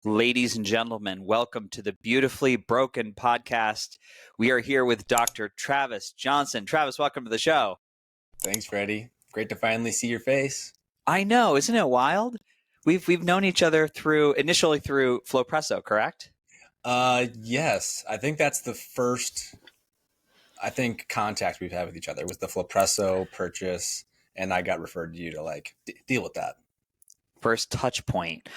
Ladies and gentlemen, welcome to the Beautifully Broken podcast. We are here with Dr. Travis Johnson. Travis, welcome to the show. Thanks, Freddie. Great to finally see your face. I know, isn't it wild? We've known each other initially through Flowpresso, correct? Yes. I think that's the first, contact we've had with each other was the Flowpresso purchase, and I got referred to you to deal with that. First touch point.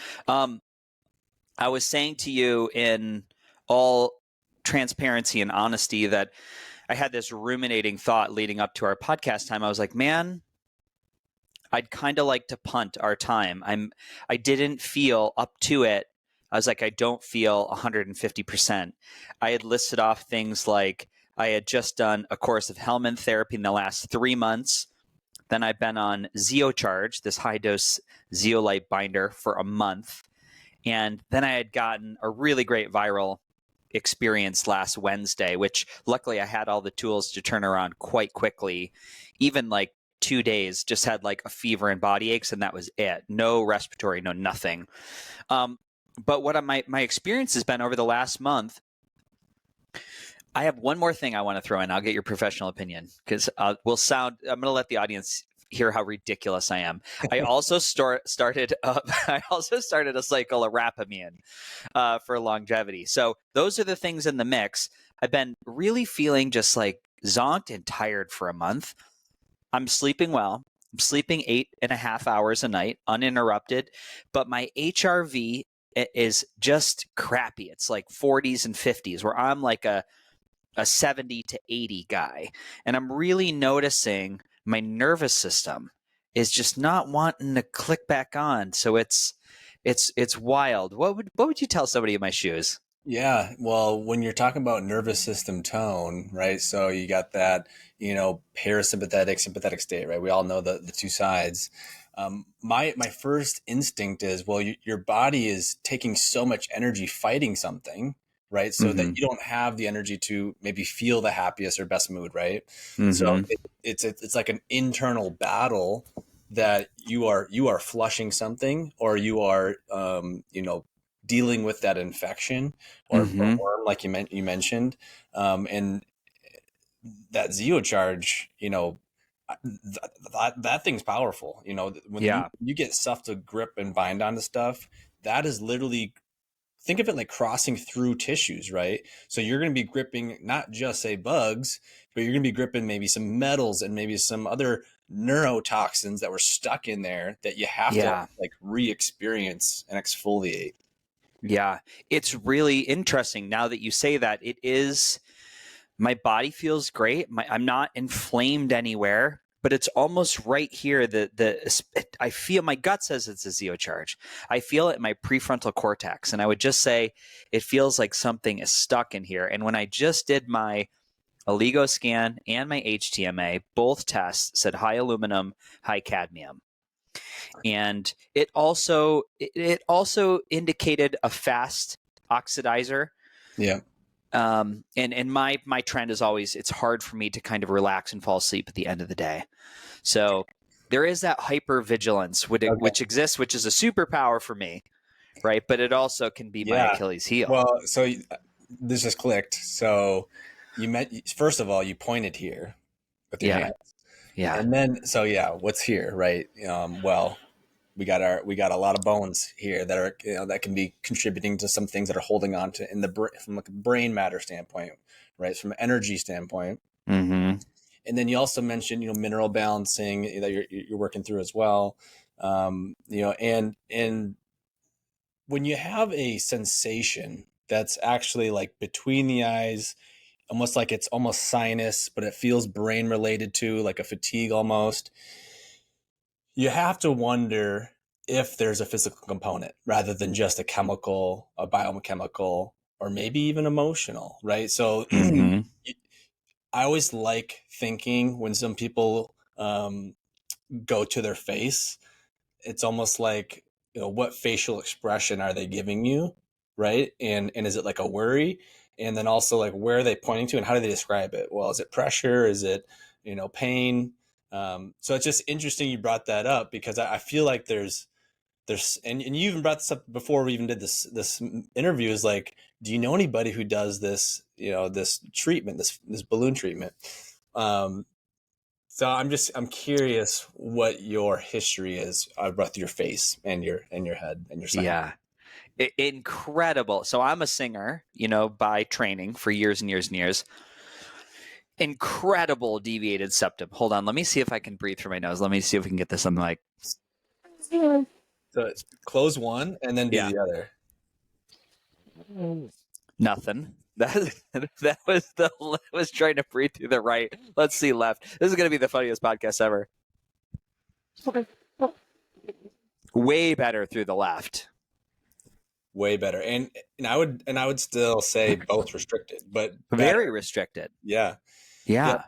I was saying to you in all transparency and honesty that I had this ruminating thought leading up to our podcast time. I was like, man, I'd kind of like to punt our time. I didn't feel up to it. I was like, I don't feel 150%. I had listed off things like I had just done a course of Hellman therapy in the last 3 months. Then I've been on Zeocharge, this high-dose zeolite binder, for a month. And then I had gotten a really great viral experience last Wednesday, which luckily I had all the tools to turn around quite quickly. Even like 2 days, just had like a fever and body aches, and that was it. No respiratory, no nothing. But what my experience has been over the last month, I have one more thing I want to throw in. I'll get your professional opinion because I'm going to let the audience hear how ridiculous I am. I also started a cycle of Rapamine for longevity. So those are the things in the mix. I've been really feeling just like zonked and tired for a month. I'm sleeping well. I'm sleeping 8.5 hours a night, uninterrupted, but my HRV is just crappy. It's like 40s and 50s, where I'm like a 70 to 80 guy. And I'm really noticing my nervous system is just not wanting to click back on. So it's wild. What would you tell somebody in my shoes? Yeah, well, when you're talking about nervous system tone, right? So you got that, parasympathetic, sympathetic state, right? We all know the two sides. My first instinct is, well, your body is taking so much energy fighting something, right? So that you don't have the energy to maybe feel the happiest or best mood, right? So it's like an internal battle that you are flushing something, or you are dealing with that infection or worm, like you mentioned, and that Zeocharge, that thing's powerful. When you get stuff to grip and bind onto stuff, that is literally, think of it like crossing through tissues, right? So you're going to be gripping not just, say, bugs, but you're going to be gripping maybe some metals and maybe some other neurotoxins that were stuck in there that you have to re-experience and exfoliate. Yeah, it's really interesting now that you say that. It is, my body feels great. I'm not inflamed anywhere, but it's almost right here. I feel, my gut says it's a Zeocharge. I feel it in my prefrontal cortex. And I would just say it feels like something is stuck in here. And when I just did my Oligo scan and my HTMA, both tests said high aluminum, high cadmium. And it also indicated a fast oxidizer. Yeah. And my trend is always, it's hard for me to kind of relax and fall asleep at the end of the day. So there is that hypervigilance which exists, which is a superpower for me, right? But it also can be my Achilles heel. Well, so this just clicked. So first of all, you pointed here with your hands. Yeah. And then, what's here, right? Well, we got a lot of bones here that are, that can be contributing to some things that are holding on to from like a brain matter standpoint, right? From an energy standpoint. And then you also mentioned, mineral balancing that you're working through as well. And when you have a sensation that's actually like between the eyes, almost like it's almost sinus, but it feels brain related to, like a fatigue almost, you have to wonder if there's a physical component rather than just a chemical, a biochemical, or maybe even emotional, right? So I always like thinking when some people go to their face, it's almost like, what facial expression are they giving you, right? And is it like a worry? And then also, like, where are they pointing to and how do they describe it? Well, is it pressure? Is it, pain? So it's just interesting you brought that up, because I feel like there's and you even brought this up before we even did this interview, is like, do you know anybody who does this, this treatment, this balloon treatment? So I'm curious what your history is with your face and your head and your sinus. Yeah. Incredible. So I'm a singer, by training for years and years and years. Incredible deviated septum. Hold on. Let me see if I can breathe through my nose. Let me see if we can get this on the mic. So close one and then do Yeah. the other. Nothing. That was trying to breathe through the right. Let's see left. This is going to be the funniest podcast ever. Way better through the left. Way better. And I would still say both restricted, but very restricted. Yeah.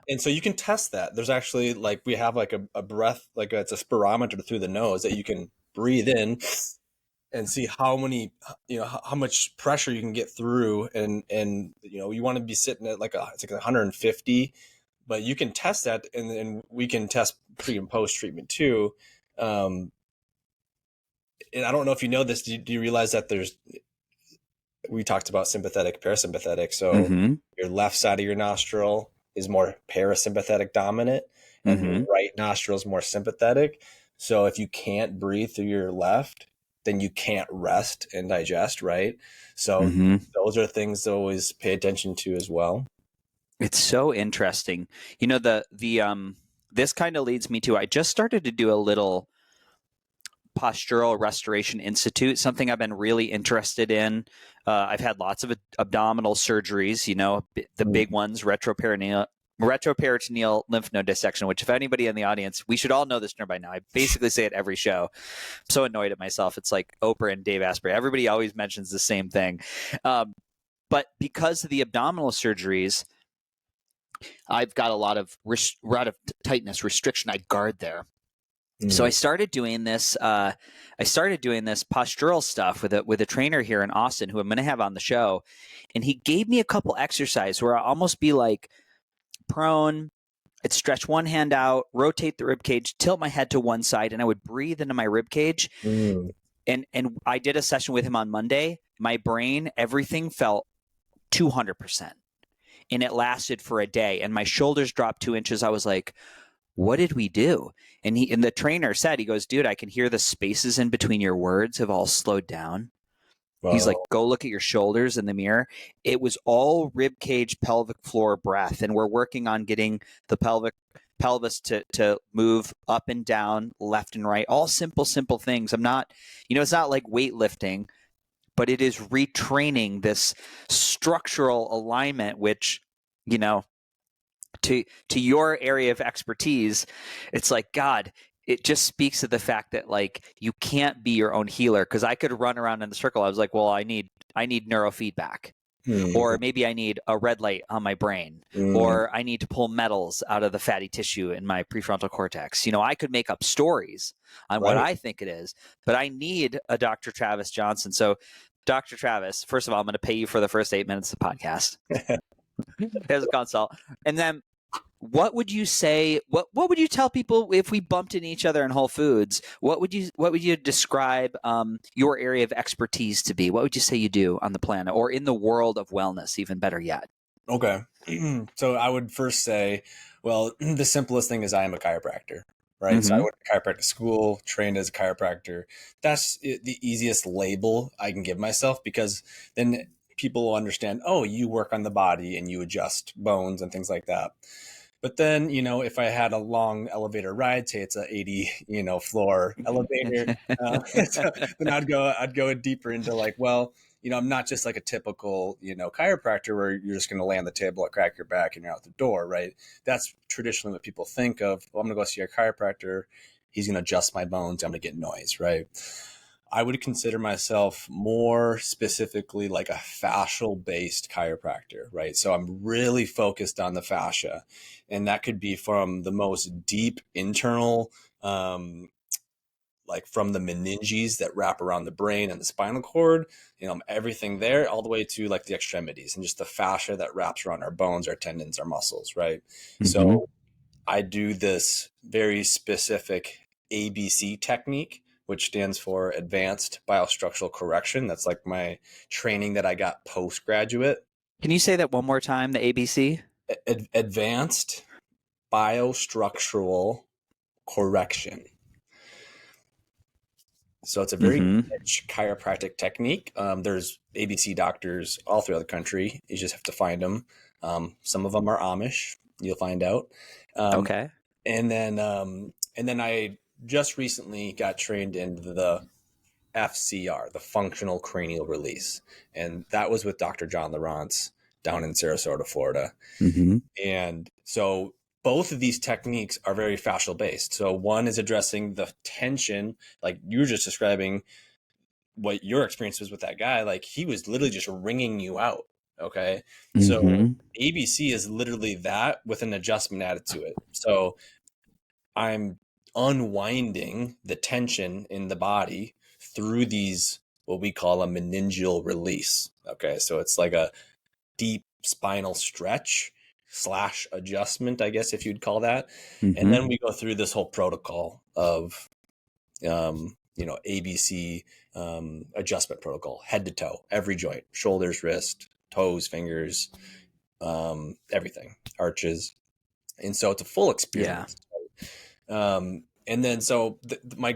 And so you can test that. There's actually, like, we have like a breath, like it's a spirometer through the nose that you can breathe in and see how many, how much pressure you can get through. And you want to be sitting at it's like 150, but you can test that. And then we can test pre and post treatment too. And I don't know if you know this, do you realize that we talked about sympathetic, parasympathetic. So your left side of your nostril is more parasympathetic dominant, and your right nostril is more sympathetic. So if you can't breathe through your left, then you can't rest and digest, right? So those are things to always pay attention to as well. It's so interesting. This kind of leads me to, I just started to do a little Postural Restoration Institute, something I've been really interested in. I've had lots of abdominal surgeries, the big ones, retroperitoneal lymph node dissection, which, if anybody in the audience, we should all know this term by now. I basically say it every show. I'm so annoyed at myself. It's like Oprah and Dave Asprey. Everybody always mentions the same thing. But because of the abdominal surgeries, I've got a lot of tightness, restriction. I guard there. So I started doing this. I started doing this postural stuff with a trainer here in Austin, who I'm going to have on the show, and he gave me a couple exercises where I'll almost be like prone. I'd stretch one hand out, rotate the rib cage, tilt my head to one side, and I would breathe into my rib cage. And I did a session with him on Monday. My brain, everything felt 200%, and it lasted for a day. And my shoulders dropped 2 inches. I was like, what did we do? And the trainer said, he goes, dude, I can hear the spaces in between your words have all slowed down. Wow. He's like, go look at your shoulders in the mirror. It was all rib cage, pelvic floor breath. And we're working on getting the pelvis to move up and down, left and right, all simple things. I'm not, it's not like weightlifting, but it is retraining this structural alignment, which, to your area of expertise, it's like, God, it just speaks to the fact that, like, you can't be your own healer. Because I could run around in the circle. I was like, well, I need neurofeedback, or maybe I need a red light on my brain, or I need to pull metals out of the fatty tissue in my prefrontal cortex. I could make up stories on what I think it is, but I need a Dr. Travis Johnson. So, Dr. Travis, first of all, I'm going to pay you for the first 8 minutes of the podcast as a consult, and then, what would you say? What would you tell people if we bumped into each other in Whole Foods? What would you describe your area of expertise to be? What would you say you do on the planet or in the world of wellness? Even better yet. Okay, so I would first say, well, the simplest thing is I am a chiropractor, right? So I went to chiropractic school, trained as a chiropractor. That's the easiest label I can give myself, because then people will understand, oh, you work on the body and you adjust bones and things like that. But then, if I had a long elevator ride, say it's a 80, floor elevator, so then I'd go deeper into like, well, I'm not just like a typical, chiropractor where you're just going to lay on the table, crack your back, and you're out the door, right? That's traditionally what people think of. Well, I'm going to go see a chiropractor. He's going to adjust my bones. I'm going to get noise, right? I would consider myself more specifically like a fascial-based chiropractor, right? So I'm really focused on the fascia, and that could be from the most deep internal, like from the meninges that wrap around the brain and the spinal cord, everything there, all the way to like the extremities and just the fascia that wraps around our bones, our tendons, our muscles, right? So I do this very specific ABC technique which stands for Advanced Biostructural Correction. That's like my training that I got postgraduate. Can you say that one more time, the ABC? Advanced Biostructural Correction. So it's a very niche chiropractic technique. There's ABC doctors all throughout the country. You just have to find them. Some of them are Amish. You'll find out. Okay. And then I just recently got trained in the FCR, the Functional Cranial Release, and that was with Dr. John Lawrence down in Sarasota, Florida. And so both of these techniques are very fascial based. So one is addressing the tension, like you were just describing what your experience was with that guy. Like he was literally just wringing you out. Okay. So ABC is literally that with an adjustment added to it. So I'm unwinding the tension in the body through these, what we call a meningeal release. Okay. So it's like a deep spinal stretch / adjustment, I guess, if you'd call that. And then we go through this whole protocol of, ABC adjustment protocol, head to toe, every joint, shoulders, wrist, toes, fingers, everything, arches. And so it's a full experience. And then, so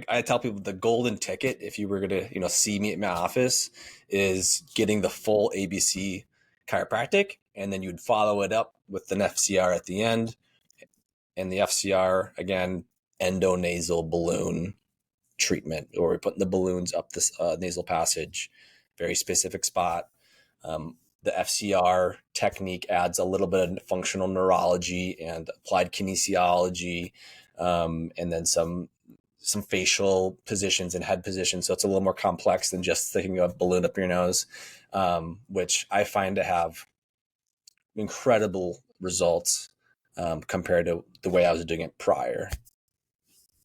I tell people the golden ticket, if you were going to, see me at my office, is getting the full ABC chiropractic. And then you'd follow it up with an FCR at the end. And the FCR, again, endonasal balloon treatment, or we're putting the balloons up this nasal passage, very specific spot. The FCR technique adds a little bit of functional neurology and applied kinesiology, and then some facial positions and head positions. So it's a little more complex than just thinking of a balloon up your nose, which I find to have incredible results compared to the way I was doing it prior.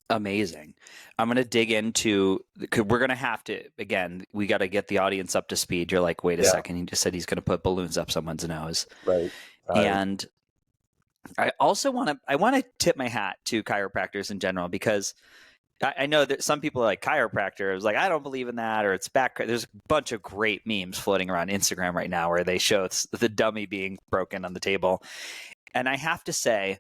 Amazing. I'm going to dig into, because we're going to have to, again, we got to get the audience up to speed. You're like, wait a second. He just said he's going to put balloons up someone's nose. Right. And I also want to tip my hat to chiropractors in general, because I know that some people are like, chiropractors, like, I don't believe in that, or it's back. There's a bunch of great memes floating around Instagram right now where they show the dummy being broken on the table. And I have to say,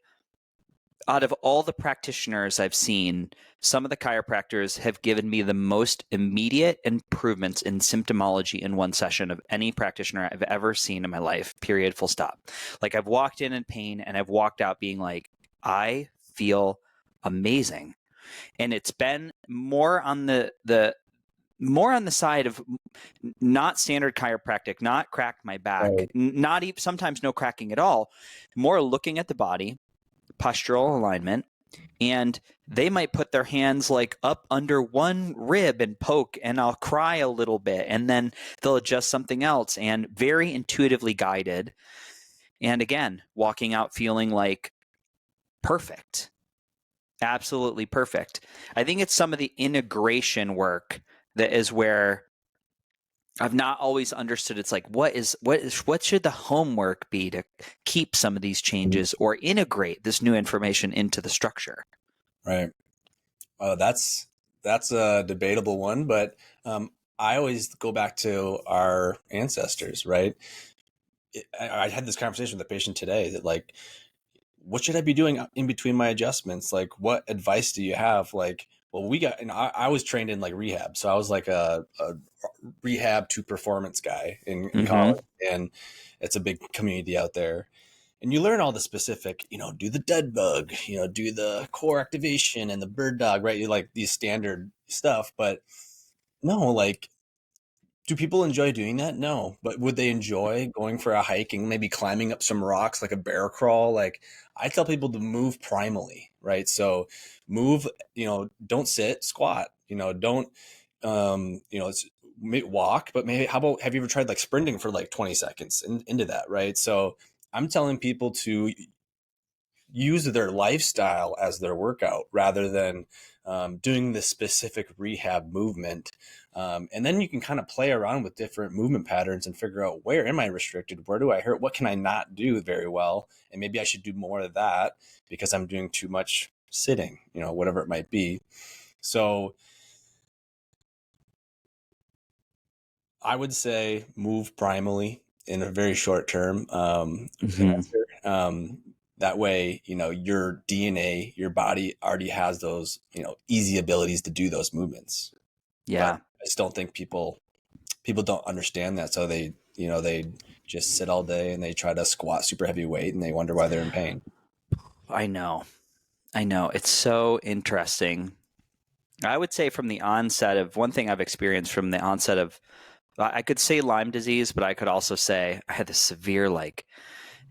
out of all the practitioners I've seen, some of the chiropractors have given me the most immediate improvements in symptomology in one session of any practitioner I've ever seen in my life, period, full stop. Like, I've walked in pain and I've walked out being like, I feel amazing. And it's been more on the side of not standard chiropractic, not crack my back, not even sometimes no cracking at all, more looking at the body, postural alignment, and they might put their hands like up under one rib and poke, and I'll cry a little bit, and then they'll adjust something else, and very intuitively guided. And again, walking out feeling like perfect. Absolutely perfect. I think it's some of the integration work that is where I've not always understood. It's like, what should the homework be to keep some of these changes or integrate this new information into the structure? Right. That's a debatable one, but I always go back to our ancestors, right? I had this conversation with a patient today that, like, what should I be doing in between my adjustments? Like, what advice do you have? Like, well, I was trained in like rehab. So I was like a rehab to performance guy in college, and it's a big community out there. And you learn all the specific, do the dead bug, do the core activation and the bird dog, right? You like these standard stuff, but no, like, do people enjoy doing that? No. But would they enjoy going for a hike and maybe climbing up some rocks, like a bear crawl? Like, I tell people to move primally, right? So move, don't sit, squat, don't, walk, but maybe, have you ever tried like sprinting for like 20 seconds into that, right? So I'm telling people to use their lifestyle as their workout rather than doing this specific rehab movement. And then you can kind of play around with different movement patterns and figure out, where am I restricted? Where do I hurt? What can I not do very well? And maybe I should do more of that because I'm doing too much sitting, whatever it might be. So I would say move primally in a very short term Hmm. answer. That way, your DNA, your body already has those, easy abilities to do those movements. But Yeah, I just don't think people don't understand that. So they just sit all day and they try to squat super heavy weight and they wonder why they're in pain. I know. I know. It's so interesting. I would say from the onset of one thing I've experienced from the onset of, I could say Lyme disease, but I could also say I had this severe, like,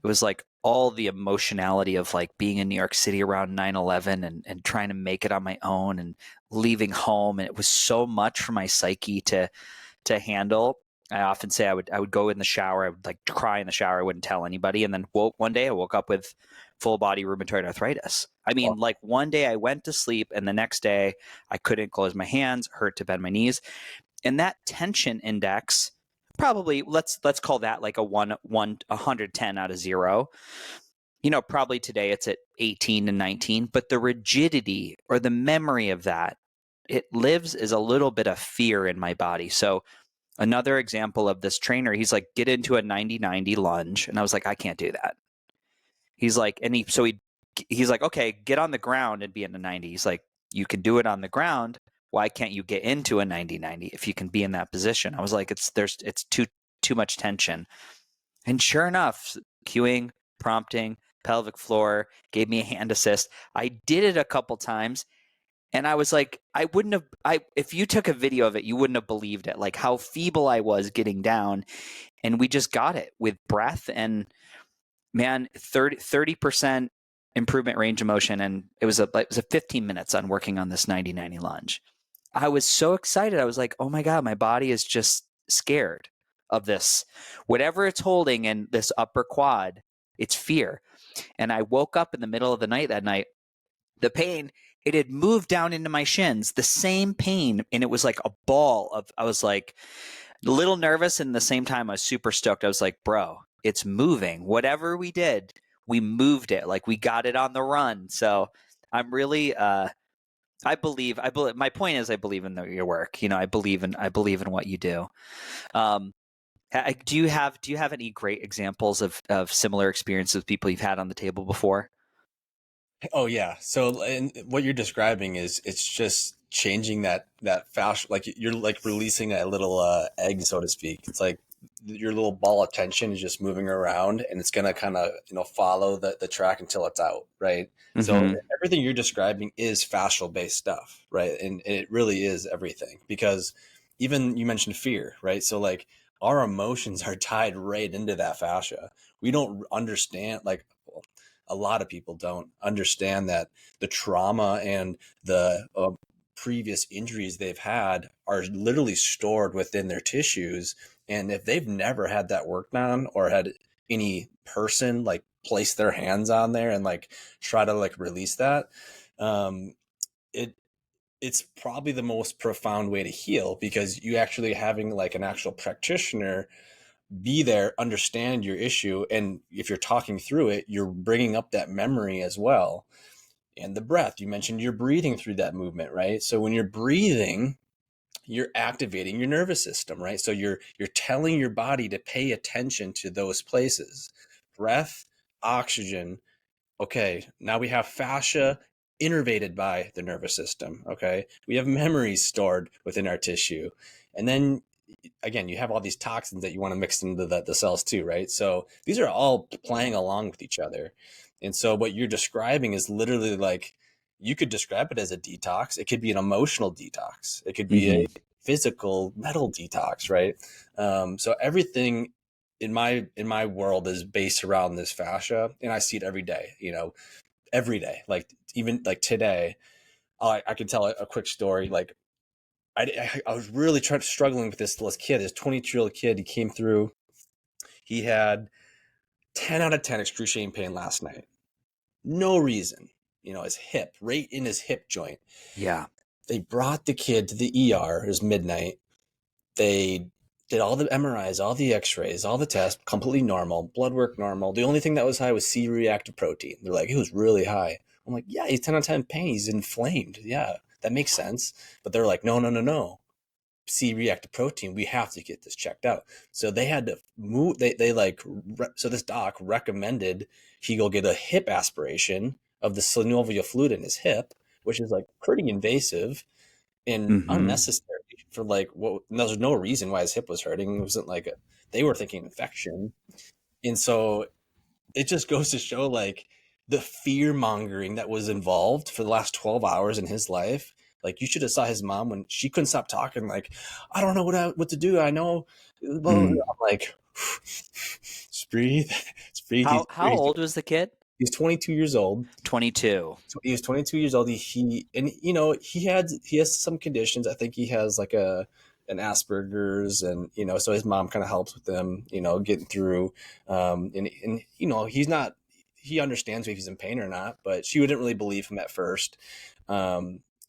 it was like all the emotionality of like being in New York City around 9/11 and trying to make it on my own and leaving home. And it was so much for my psyche to handle. I often say I would go in the shower, I would like cry in the shower, I wouldn't tell anybody, and then one day I woke up with full body rheumatoid arthritis. I mean, Well, like one day I went to sleep, and the next day I couldn't close my hands, hurt to bend my knees, and that tension index probably let's call that like a 110 out of 0. Probably today it's at 18 and 19, but the rigidity or the memory of that, it lives as a little bit of fear in my body. So another example of this trainer, he's like, get into a 90-90 lunge. And I was like, I can't do that. He's like, he's like, okay, get on the ground and be in a 90. He's like, you can do it on the ground. Why can't you get into a 90-90 if you can be in that position? I was like, it's too much tension. And sure enough, cueing, prompting, pelvic floor, gave me a hand assist. I did it a couple times, and I was like, I wouldn't have, if you took a video of it, you wouldn't have believed it, like how feeble I was getting down. And we just got it with breath and, man, 30% improvement range of motion. And it was a 15 minutes on working on this 90-90 lunge. I was so excited. I was like, oh my God, my body is just scared of this. Whatever it's holding in this upper quad, it's fear. And I woke up in the middle of the night that night. The pain, it had moved down into my shins, the same pain. And it was like a ball of, I was like a little nervous. And at the same time, I was super stoked. I was like, bro, it's moving. Whatever we did, we moved it. Like we got it on the run. So I'm really, I believe, my point is I believe in your work. I believe in what you do. Um, do you have any great examples of similar experiences with people you've had on the table before? oh yeah. So and what you're describing is it's just changing that fascia, like you're like releasing that little egg, so to speak. It's like your little ball of tension is just moving around and it's gonna kind of follow the track until it's out, right? So Mm-hmm. everything you're describing is fascial based stuff, right? And it really is everything because even you mentioned fear, right? So like our emotions are tied right into that fascia. We don't understand, like, well, a lot of people don't understand that the trauma and the previous injuries they've had are literally stored within their tissues. And if they've never had that worked on or had any person like place their hands on there and like try to like release that, um, it it's probably the most profound way to heal because you actually having like an actual practitioner be there, understand your issue, and if you're talking through it, you're bringing up that memory as well. And the breath, you mentioned you're breathing through that movement, right? So when you're breathing, you're activating your nervous system, right? So you're telling your body to pay attention to those places. Breath, oxygen. Okay, now we have fascia innervated by the nervous system. Okay, we have memories stored within our tissue, and then again, you have all these toxins that you want to mix into the cells too, right? So these are all playing along with each other. And so what you're describing is literally like you could describe it as a detox. It could be an emotional detox. It could be a Mm-hmm. physical metal detox, right? So everything in my world is based around this fascia, and I see it every day. Every day. Like even like today, I can tell a quick story. Like I was really struggling with this kid, this 22-year-old kid. He came through. He had 10 out of 10 excruciating pain last night. No reason. His hip, right in his hip joint. Yeah. They brought the kid to the ER. It was midnight. They did all the MRIs, all the x-rays, all the tests, completely normal. Blood work normal. The only thing that was high was C-reactive protein. They're like, it was really high. I'm like, yeah, he's 10 out of 10 pain. He's inflamed. Yeah, that makes sense. But they're like, no, no, no, no. C-reactive protein. We have to get this checked out. So they had to move. So this doc recommended he go get a hip aspiration of the synovial fluid in his hip, which is like pretty invasive and unnecessary for like what. There's no reason why his hip was hurting. It wasn't like they were thinking infection, and so it just goes to show like the fear mongering that was involved for the last 12 hours in his life. Like you should have saw his mom when she couldn't stop talking. Like, I don't know what to do. I know. I'm like, just breathe. Just breathe. How old was the kid? He's 22 years old. 22. So he was 22 years old. He has some conditions. I think he has like an Asperger's, and so his mom kind of helps with them, getting through. And he understands if he's in pain or not, but she wouldn't really believe him at first.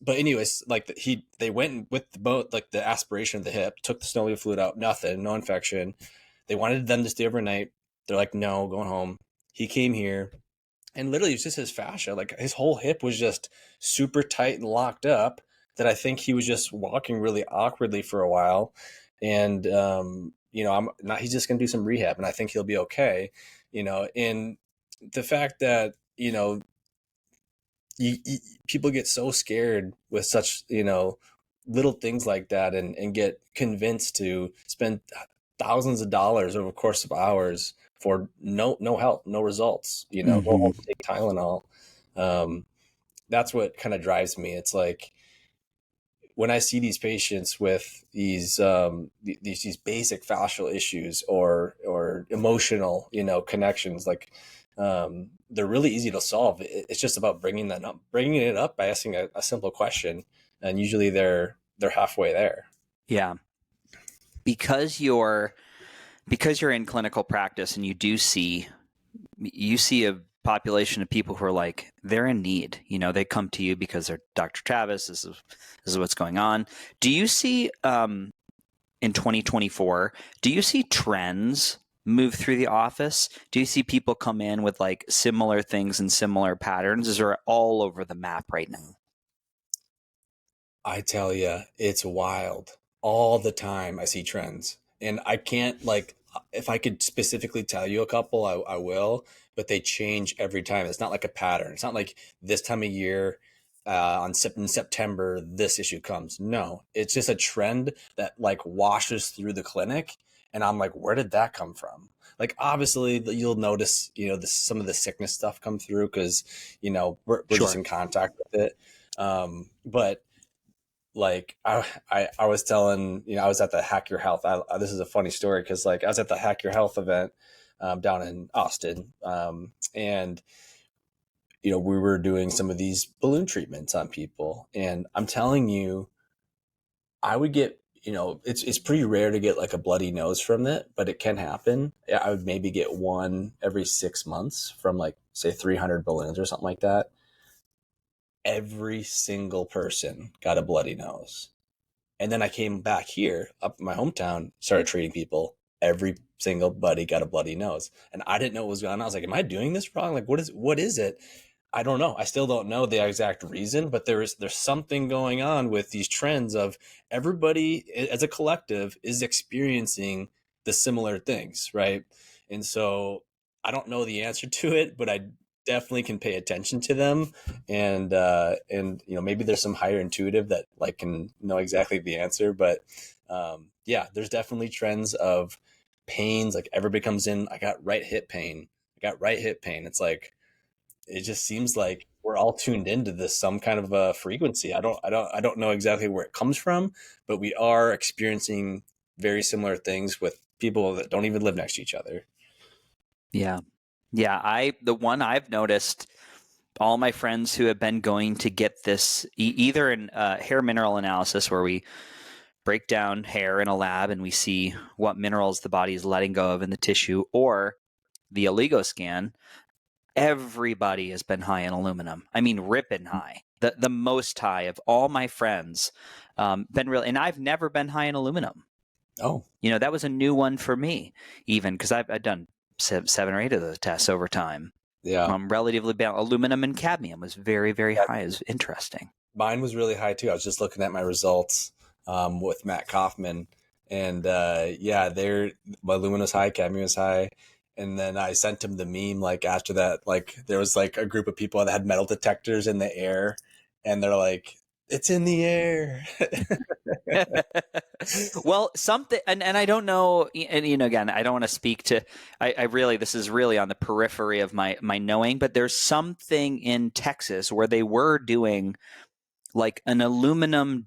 But anyways, like they went with the aspiration of the hip, took the synovial fluid out, nothing, no infection. They wanted them to stay overnight. They're like, no, going home. He came here. And literally, it's just his fascia. Like his whole hip was just super tight and locked up. That I think he was just walking really awkwardly for a while. And I'm not. He's just gonna do some rehab, and I think he'll be okay. And the fact that people get so scared with such little things like that, and get convinced to spend thousands of dollars over the course of hours for no help, no results, go home and take Tylenol. That's what kind of drives me. It's like when I see these patients with these basic fascial issues or emotional, connections, like they're really easy to solve. It's just about bringing it up by asking a simple question, and usually they're halfway there. Yeah, because you're in clinical practice and you see a population of people who are like, they're in need. They come to you because they're Dr. Travis. This is what's going on. Do you see in 2024? Do you see trends move through the office? Do you see people come in with like similar things and similar patterns? Is it all over the map right now? I tell you, it's wild. All the time I see trends. And I can't, if I could specifically tell you a couple, I will, but they change every time. It's not like a pattern. It's not like this time of year, in September, this issue comes. No, it's just a trend that like washes through the clinic. And I'm like, where did that come from? Like, obviously you'll notice, some of the sickness stuff come through because, we're Sure. just in contact with it. But like I was telling, I was at the Hack Your Health. This is a funny story because like I was at the Hack Your Health event down in Austin, and we were doing some of these balloon treatments on people, and I'm telling you, I would get, it's pretty rare to get like a bloody nose from it, but it can happen. I would maybe get one every 6 months from like say 300 balloons or something like that. Every single person got a bloody nose. And then I came back here up in my hometown, started treating people. Every single buddy got a bloody nose. And I didn't know what was going on. I was like, am I doing this wrong? Like, what is it? I don't know. I still don't know the exact reason, but there's something going on with these trends of everybody as a collective is experiencing the similar things, right? And so I don't know the answer to it, but I definitely can pay attention to them, and maybe there's some higher intuitive that like can know exactly the answer, but yeah, there's definitely trends of pains. Like everybody comes in, I got right hip pain. It's like it just seems like we're all tuned into this some kind of a frequency. I don't know exactly where it comes from, but we are experiencing very similar things with people that don't even live next to each other. Yeah. The one I've noticed, all my friends who have been going to get this, either in hair mineral analysis, where we break down hair in a lab and we see what minerals the body is letting go of in the tissue, or the oligo scan, everybody has been high in aluminum. I mean, ripping high. The most high of all my friends been real, and I've never been high in aluminum. Oh, that was a new one for me, even because I've done 7 or 8 of those tests over time. yeah. Relatively balanced. Aluminum and cadmium was very, very high. It was interesting. Mine was really high too. I was just looking at my results. with Matt Kaufman. And yeah, they're my lumen was high, cadmium was high. And then I sent him the meme like after that, like there was like a group of people that had metal detectors in the air, and they're like, "It's in the air." Well, something, and I don't know, and again, I don't want to speak to, I really, this is really on the periphery of my knowing, but there's something in Texas where they were doing like an aluminum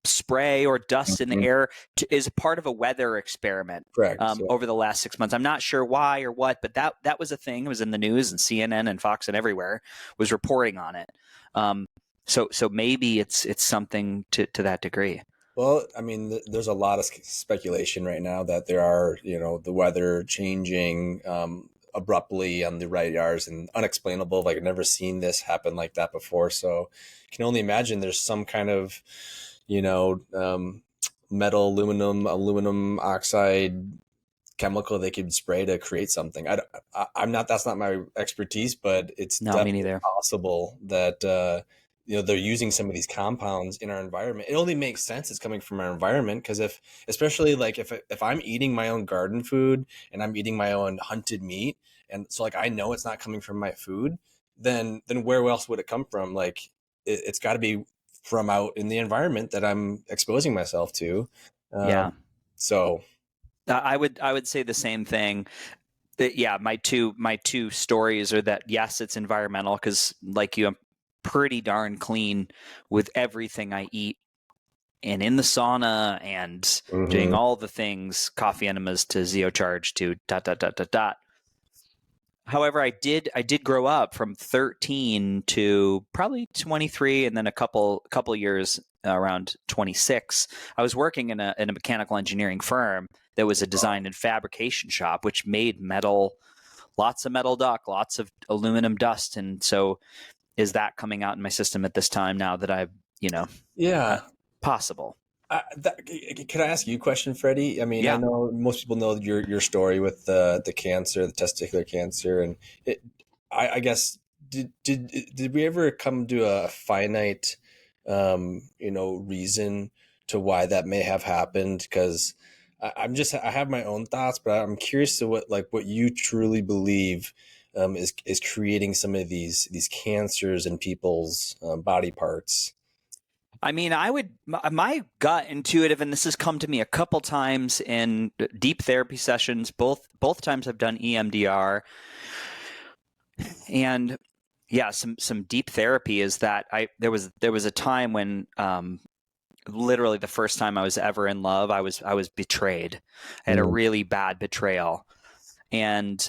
spray or dust in the Mhm. air is part of a weather experiment Correct. Yeah. over the last 6 months. I'm not sure why or what, but that was a thing. It was in the news, and CNN and Fox and everywhere was reporting on it. So maybe it's something to that degree. Well, I mean, there's a lot of speculation right now that there are, the weather changing abruptly on the right hours and unexplainable. Like I've never seen this happen like that before. So you can only imagine there's some kind of, you know, um, metal, aluminum oxide chemical they could spray to create something. I'm not, that's not my expertise, but it's No, me definitely neither. possible that, they're using some of these compounds in our environment. It only makes sense it's coming from our environment because especially like if I'm eating my own garden food and I'm eating my own hunted meat, and so like I know it's not coming from my food, then where else would it come from? Like it's got to be from out in the environment that I'm exposing myself to. Yeah. So I would say the same thing. Yeah, my two stories are that yes, it's environmental because like you, I'm pretty darn clean with everything I eat and in the sauna and doing mhm, all the things, coffee enemas to Zeocharge to dot dot dot dot dot. However, I did grow up from 13 to probably 23, and then a couple years around 26. I was working in a mechanical engineering firm that was a design and fabrication shop, which made metal, lots of metal duct, lots of aluminum dust, and so is that coming out in my system at this time now that I've uh, yeah. possible? Can I ask you a question, Freddie? I mean, I Yeah. know most people know your story with the cancer, the testicular cancer, and it. I guess did we ever come to a finite, reason to why that may have happened? Because I have my own thoughts, but I'm curious to what you truly believe is creating some of these cancers in people's body parts. I mean, my gut intuitive, and this has come to me a couple times in deep therapy sessions. Both times I've done EMDR, and yeah, some deep therapy is that there was a time when literally the first time I was ever in love, I was betrayed. I had a Mm, really bad betrayal, and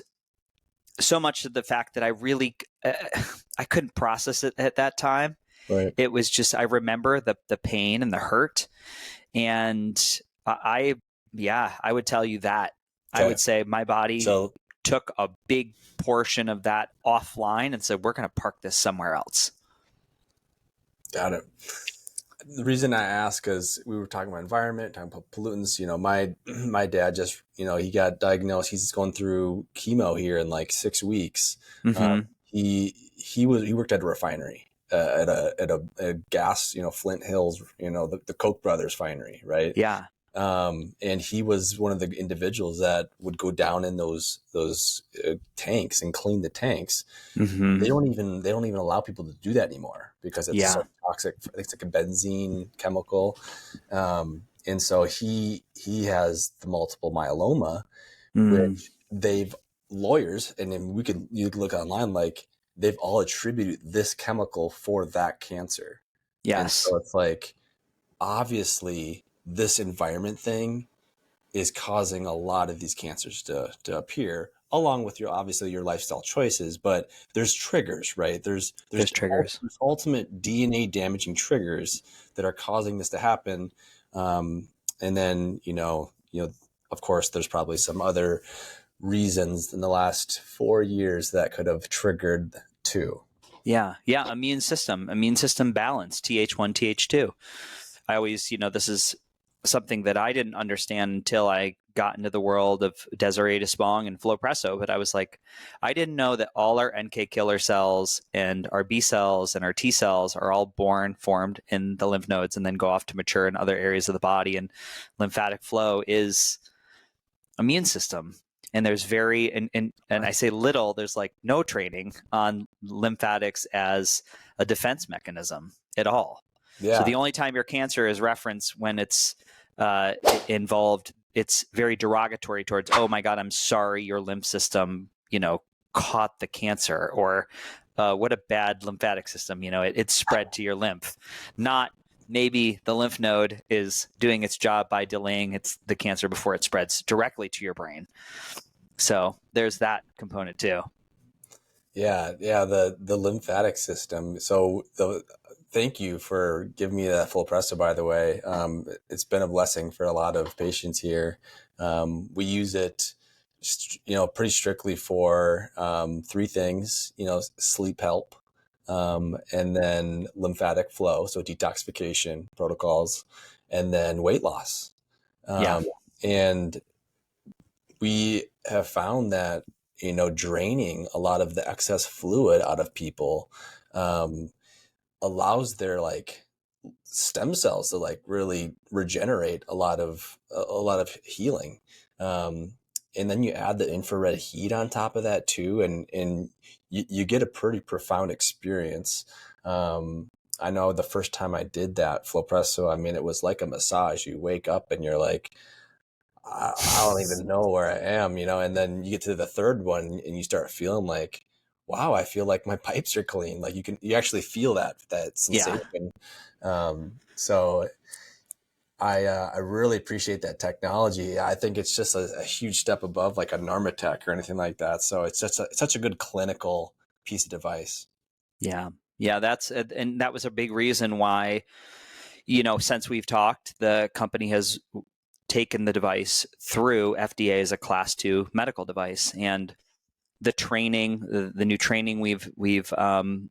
so much of the fact that I couldn't process it at that time. right. It was just I remember the pain and the hurt, and I would tell you that I Okay. would say my body So took a big portion of that offline and said we're going to park this somewhere else. got it. The reason I ask is we were talking about environment, talking about pollutants. My my dad just he got diagnosed. He's going through chemo here in like 6 weeks. Mm-hmm. He worked at a refinery, at a gas, Flint Hills, the Koch brothers refinery, right? Yeah. And he was one of the individuals that would go down in those tanks and clean the tanks. Mm-hmm. They don't even allow people to do that anymore because it's Yeah. so toxic. I think it's like a benzene chemical, and so he has the multiple myeloma, Mm. which they've lawyers, and then you can look online, like they've all attributed this chemical for that cancer, and Yes. so it's like obviously this environment thing is causing a lot of these cancers to appear, along with obviously your lifestyle choices. But there's triggers, right? There's triggers. there's ultimate DNA damaging triggers that are causing this to happen. And then of course there's probably some other reasons in the last 4 years that could have triggered too. Yeah. Yeah. Immune system balance, Th1, Th2. I always, this is something that I didn't understand until I got into the world of Desiree Despong and Flow Presso. But I was like, I didn't know that all our NK killer cells and our B cells and our T cells are all formed in the lymph nodes and then go off to mature in other areas of the body. And lymphatic flow is immune system. And there's and I say little, there's like no training on lymphatics as a defense mechanism at all. Yeah. So the only time your cancer is referenced when it's involved, it's very derogatory towards, oh my God, I'm sorry your lymph system, caught the cancer, or what a bad lymphatic system, it spread to your lymph. Not maybe the lymph node is doing its job by delaying the cancer before it spreads directly to your brain. So there's that component too. Yeah, the lymphatic system. So thank you for giving me that full presso, by the way. It's been a blessing for a lot of patients here. We use it, pretty strictly for three things, sleep help, and then lymphatic flow, so detoxification protocols, and then weight loss. And we have found that, draining a lot of the excess fluid out of people allows their stem cells to really regenerate a lot of healing. And then you add the infrared heat on top of that too, and you get a pretty profound experience. I know the first time I did that flow presso, I mean, it was like a massage. You wake up and you're like, I don't even know where I am, and then you get to the third one and you start feeling like, wow, I feel like my pipes are clean. Like you actually feel that sensation. So I really appreciate that technology. I think it's just a huge step above like a Normatec or anything like that. So it's such a good clinical piece of device. Yeah. And that was a big reason why, since we've talked, the company has taken the device through FDA as a class 2 medical device. And the training, the new training we've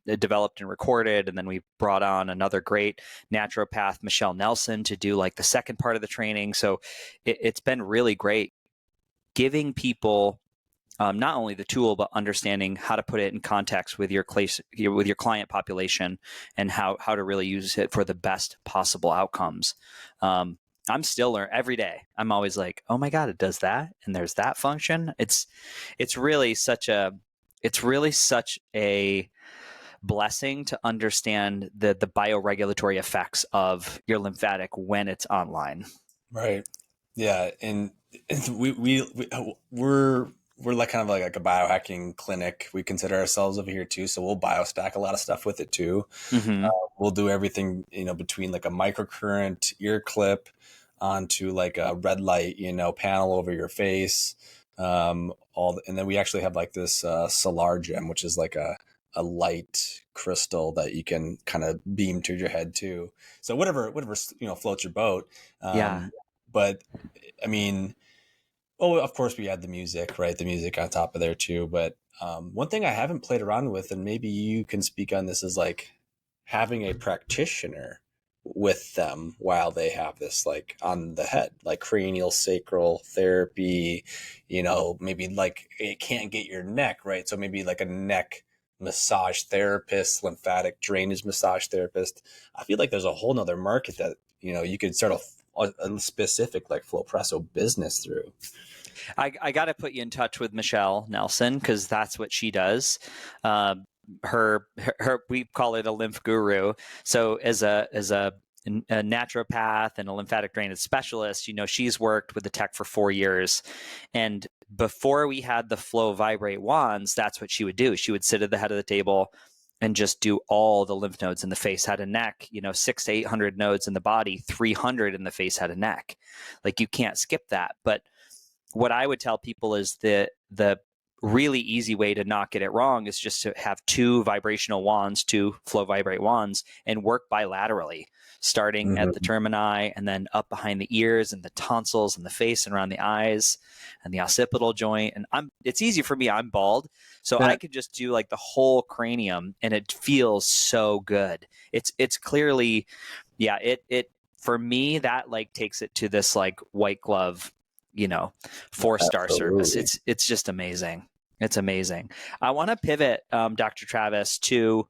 developed and recorded, and then we brought on another great naturopath, Michelle Nelson, to do like the second part of the training. So it's been really great giving people not only the tool, but understanding how to put it in context with your client population and how to really use it for the best possible outcomes. I'm still learning every day. I'm always like, oh my God, it does that, and there's that function. It's really such a blessing to understand the bioregulatory effects of your lymphatic when it's online. Right. Yeah, and we're like kind of like a biohacking clinic. We consider ourselves over here too, so we'll biostack a lot of stuff with it too. Mm-hmm. We'll do everything, between like a microcurrent ear clip onto like a red light, panel over your face. And then we actually have like this solar gem, which is like a light crystal that you can kind of beam to your head too. So whatever floats your boat. But I mean, of course we had the music, right? The music on top of there too. But one thing I haven't played around with, and maybe you can speak on this, is like having a practitioner with them while they have this like on the head, like cranial sacral therapy, maybe like it can't get your neck, right? So maybe like a neck massage therapist, lymphatic drainage massage therapist. I feel like there's a whole nother market that, you could start a specific like flow presso business through. I got to put you in touch with Michelle Nelson, because that's what she does. Her we call it a lymph guru. So as a naturopath and a lymphatic drainage specialist, she's worked with the tech for 4 years. And before we had the Flow Vibrate wands, that's what she would do. She would sit at the head of the table and just do all the lymph nodes in the face, head and neck, 600 to 800 nodes in the body, 300 in the face, head and neck. Like you can't skip that. But what I would tell people is the really easy way to not get it wrong is just to have 2 vibrational wands, 2 Flow Vibrate wands, and work bilaterally, starting at the termini and then up behind the ears and the tonsils and the face and around the eyes and the occipital joint. And it's easy for me. I'm bald. So I could just do like the whole cranium and it feels so good. It's clearly, it for me, that like takes it to this like white glove, 4-star service. Absolutely. It's just amazing. It's amazing. I want to pivot, Dr. Travis, to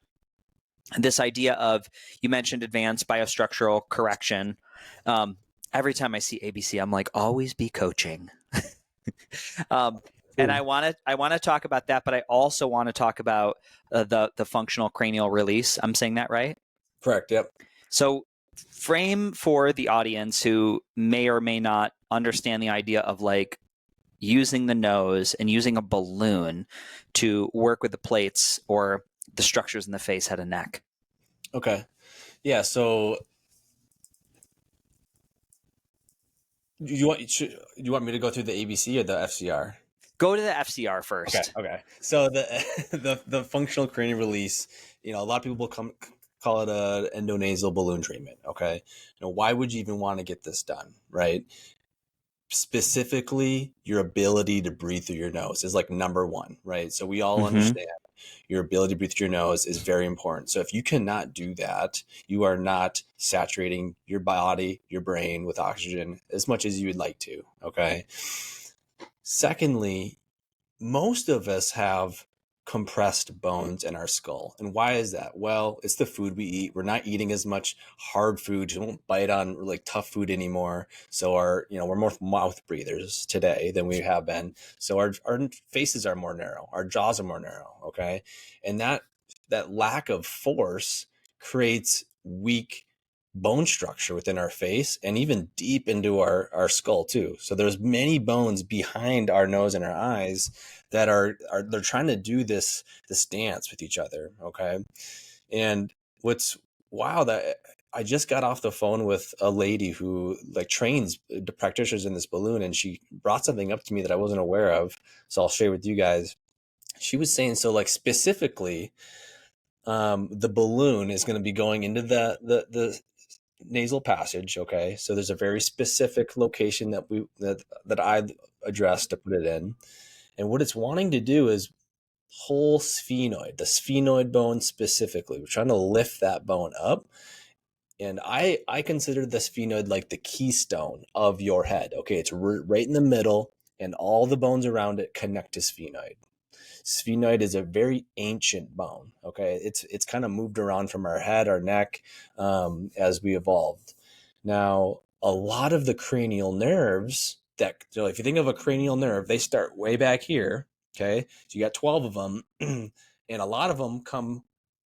this idea of, you mentioned advanced biostructural correction. Every time I see ABC, I'm like, always be coaching. And I want to talk about that, but I also want to talk about the functional cranial release. I'm saying that right? Correct. Yep. So frame for the audience who may or may not understand the idea of like using the nose and using a balloon to work with the plates or the structures in the face, head, and neck. Okay. Yeah. So you want me to go through the ABC or the FCR? Go to the FCR first. Okay. So the functional cranial release, a lot of people call it a endonasal balloon treatment. Okay. Why would you even want to get this done, right? Specifically, your ability to breathe through your nose is like number one, right? So we all understand your ability to breathe through your nose is very important. So if you cannot do that, you are not saturating your body, your brain with oxygen as much as you would like to. Okay. Secondly, most of us have compressed bones in our skull. And why is that? Well, it's the food we eat. We're not eating as much hard food. We don't bite on like tough food anymore. So we're more mouth breathers today than we have been. So our faces are more narrow. Our jaws are more narrow. Okay. And that lack of force creates weak bone structure within our face and even deep into our skull too. So there's many bones behind our nose and our eyes that are they're trying to do this dance with each other. Okay. And what's wow, that I just got off the phone with a lady who like trains the practitioners in this balloon, and she brought something up to me that I wasn't aware of. So I'll share with you guys. She was saying, so like specifically, the balloon is going to be going into the nasal passage. Okay. So there's a very specific location that I addressed to put it in. And what it's wanting to do is whole sphenoid, the sphenoid bone specifically. We're trying to lift that bone up. And I consider the sphenoid like the keystone of your head. Okay. It's right in the middle, and all the bones around it connect to sphenoid. Sphenoid is a very ancient bone. Okay. It's kind of moved around from our head, our neck, as we evolved. Now, a lot of the cranial nerves if you think of a cranial nerve, they start way back here. Okay. So you got 12 of them, and a lot of them come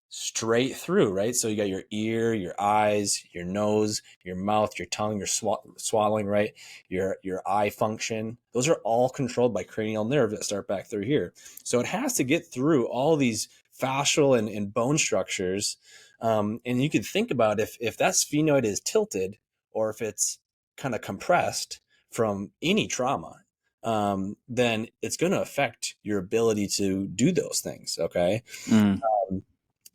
straight through, right? So you got your ear, your eyes, your nose, your mouth, your tongue, your swallowing, right? Your eye function. Those are all controlled by cranial nerves that start back through here. So it has to get through all these fascial and bone structures. And you could think about if that sphenoid is tilted, or if it's kind of compressed from any trauma, then it's going to affect your ability to do those things. Okay.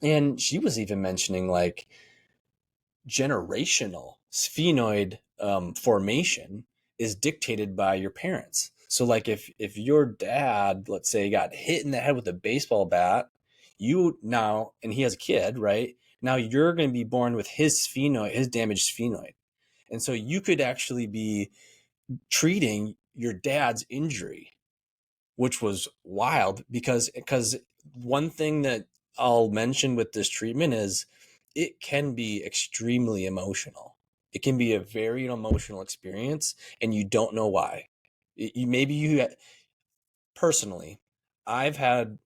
And she was even mentioning like generational sphenoid formation is dictated by your parents. So like if your dad, let's say, got hit in the head with a baseball bat, and he has a kid, right? Now you're going to be born with his sphenoid, his damaged sphenoid. And so you could actually be treating your dad's injury, which was wild because one thing that I'll mention with this treatment is it can be extremely emotional. It can be a very emotional experience, and you don't know why. Personally, I've had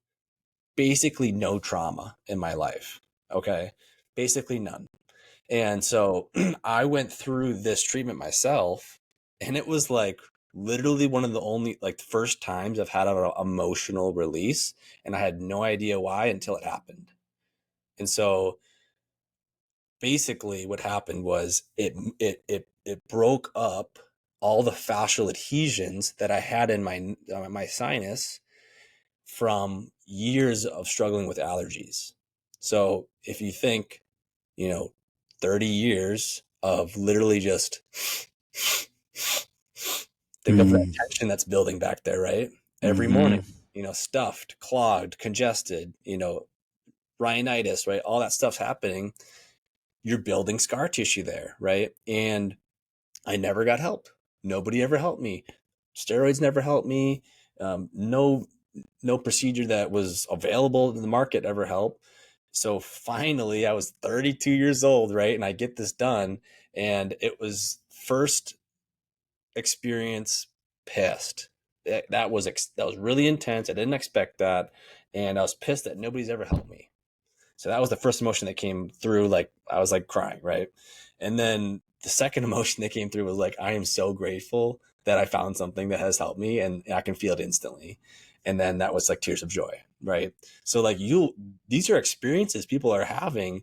basically no trauma in my life. Okay. Basically none. And so I went through this treatment myself, and it was like literally one of the only like first times I've had an emotional release, and I had no idea why until it happened. And so basically what happened was it broke up all the fascial adhesions that I had in my sinus from years of struggling with allergies. So if you think, 30 years of literally just think of that tension that's building back there, right? Every morning, stuffed, clogged, congested, rhinitis, right? All that stuff's happening. you're building scar tissue there, right? And I never got help. Nobody ever helped me. Steroids never helped me. No procedure that was available in the market ever helped. So finally, I was 32 years old, right? And I get this done. And it was first experience pissed. That was really intense. I didn't expect that. And I was pissed that nobody's ever helped me. So that was the first emotion that came through. Like, I was like crying, right? And then the second emotion that came through was like, I am so grateful that I found something that has helped me and I can feel it instantly. And then that was like tears of joy, right? So like these are experiences people are having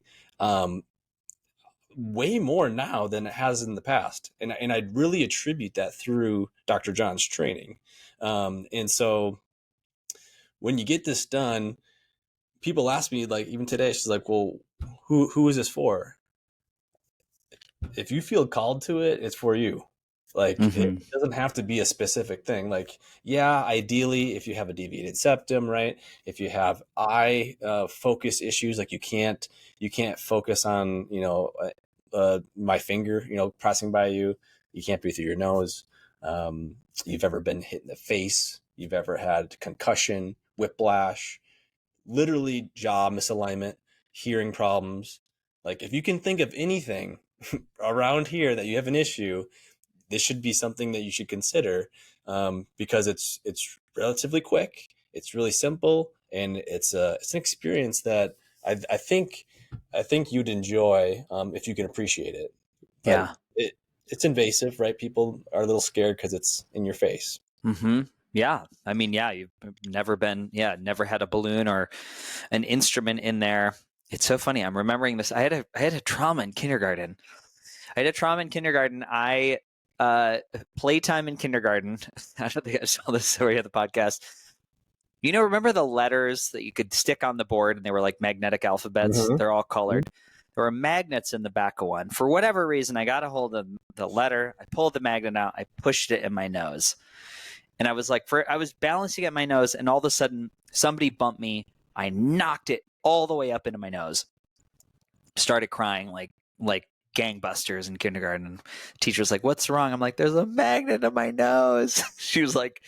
way more now than it has in the past. And I really attribute that through Dr. John's training. And so when you get this done, people ask me, like, even today, she's like, well, who is this for? If you feel called to it, it's for you. Like, it doesn't have to be a specific thing. Like, yeah, ideally, if you have a deviated septum, right? If you have eye focus issues, like you can't focus on, my finger, pressing by you. You can't breathe through your nose. You've ever been hit in the face. You've ever had concussion, whiplash, literally jaw misalignment, hearing problems. Like, if you can think of anything around here that you have an issue, this should be something that you should consider, because it's relatively quick, it's really simple, and it's an experience that I think you'd enjoy, if you can appreciate it. But Yeah. it's invasive, right? People are a little scared because it's in your face. Yeah. I mean, yeah, you've never had a balloon or an instrument in there. It's so funny. I'm remembering this. I had a trauma in kindergarten. I playtime in kindergarten. I don't think I saw this story of the podcast. Remember the letters that you could stick on the board and they were like magnetic alphabets? They're all colored. There were magnets in the back of one. For whatever reason, I got a hold of the letter. I pulled the magnet out. I pushed it in my nose. And I was balancing at my nose, and all of a sudden somebody bumped me. I knocked it all the way up into my nose. Started crying like gangbusters in kindergarten. The teacher's like, "What's wrong?" I'm like, "There's a magnet in my nose." She was like,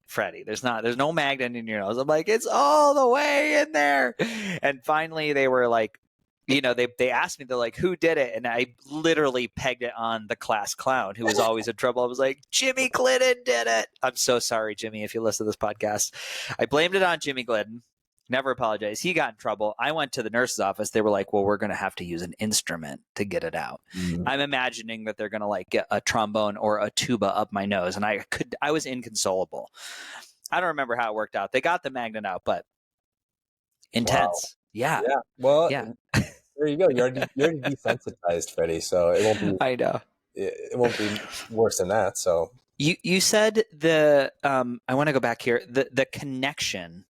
"Freddie, there's no magnet in your nose." I'm like, "It's all the way in there." And finally they were like, they asked me, they're like, "Who did it?" And I literally pegged it on the class clown who was always in trouble. I was like, "Jimmy Glidden did it." I'm so sorry, Jimmy, if you listen to this podcast. I blamed it on Jimmy Glidden. Never apologized. He got in trouble. I went to the nurse's office. They were like, "Well, we're going to have to use an instrument to get it out." I'm imagining that they're going to like get a trombone or a tuba up my nose. And I was inconsolable. I don't remember how it worked out. They got the magnet out, but intense. Wow. Yeah. Yeah. Well, Yeah. there you go. You're already desensitized, Freddie. So I know. it won't be worse than that. So You said I want to go back here, the connection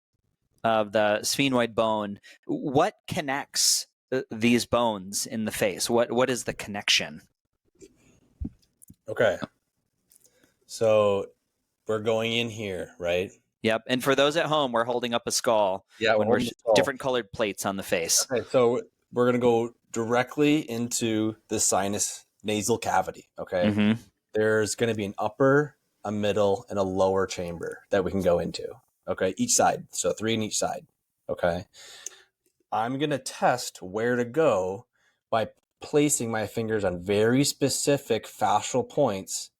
of the sphenoid bone. What connects these bones in the face? What is the connection? okay. So we're going in here, right? Yep. And for those at home, we're holding up a skull. Yeah, when we're we're holding the skull. different colored plates on the face. Okay, so we're gonna go directly into the sinus nasal cavity. Okay. There's gonna be an upper, a middle, and a lower chamber that we can go into. Okay, each side. So 3 in each side. Okay. I'm gonna test where to go by placing my fingers on very specific fascial points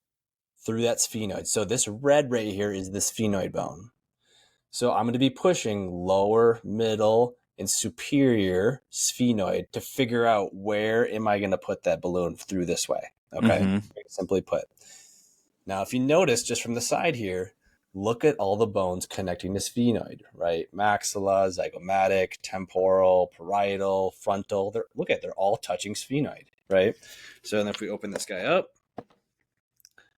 through that sphenoid. So this red right here is the sphenoid bone. So I'm going to be pushing lower, middle, and superior sphenoid to figure out where am I going to put that balloon through this way. Okay. Simply put. Now, if you notice just from the side here, look at all the bones connecting the sphenoid, right? Maxilla, zygomatic, temporal, parietal, frontal. They're all touching sphenoid, right? So then if we open this guy up,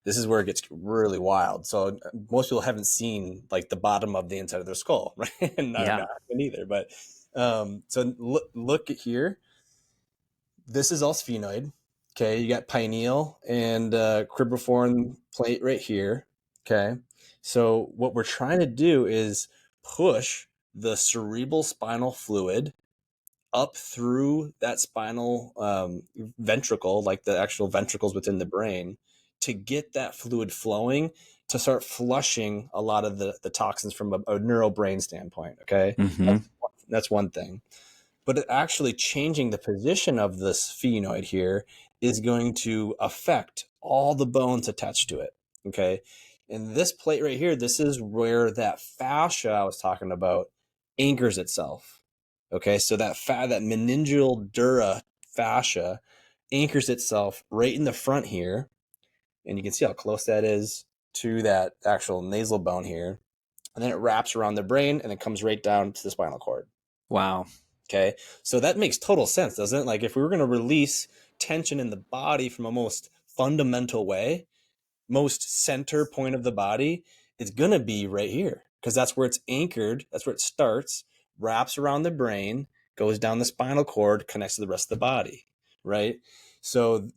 this is where it gets really wild. So most people haven't seen like the bottom of the inside of their skull, right? And I haven't either. But so look at here. This is all sphenoid. Okay, you got pineal and cribriform plate right here. Okay, so what we're trying to do is push the cerebral spinal fluid up through that spinal ventricle, like the actual ventricles within the brain, to get that fluid flowing, to start flushing a lot of the toxins from a neural brain standpoint. Okay. Mm-hmm. That's one thing. But it actually changing the position of this phenoid here is going to affect all the bones attached to it. Okay. And this plate right here, this is where that fascia I was talking about anchors itself. Okay. So that meningeal dura fascia anchors itself right in the front here. And you can see how close that is to that actual nasal bone here. And then it wraps around the brain and it comes right down to the spinal cord. Wow. Okay. So that makes total sense, doesn't it? Like if we were going to release tension in the body from a most fundamental way, most center point of the body, it's going to be right here because that's where it's anchored. That's where it starts, wraps around the brain, goes down the spinal cord, connects to the rest of the body. Right. So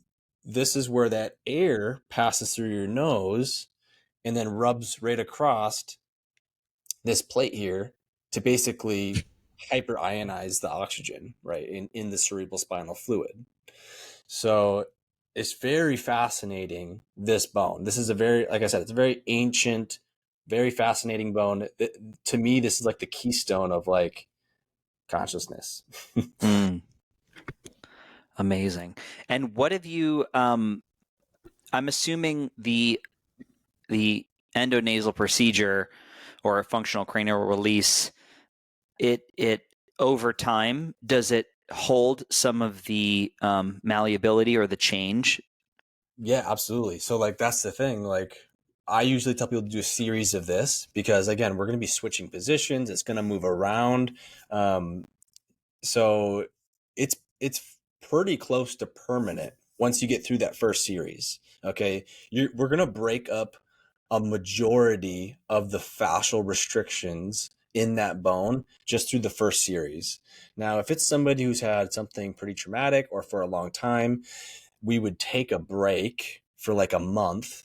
this is where that air passes through your nose and then rubs right across this plate here to basically hyperionize the oxygen, right, in the cerebral spinal fluid. So it's very fascinating, this bone. This is a very, like I said, it's a very ancient, very fascinating bone. To me, this is like the keystone of like consciousness. Amazing. And what have you, I'm assuming the endonasal procedure or functional cranial release, it over time, does it hold some of the malleability or the change? Yeah, absolutely. So like that's the thing. Like I usually tell people to do a series of this because again, we're going to be switching positions. It's going to move around. So it's pretty close to permanent once you get through that first series. Okay, we're going to break up a majority of the fascial restrictions in that bone just through the first series. Now, if it's somebody who's had something pretty traumatic or for a long time, we would take a break for like a month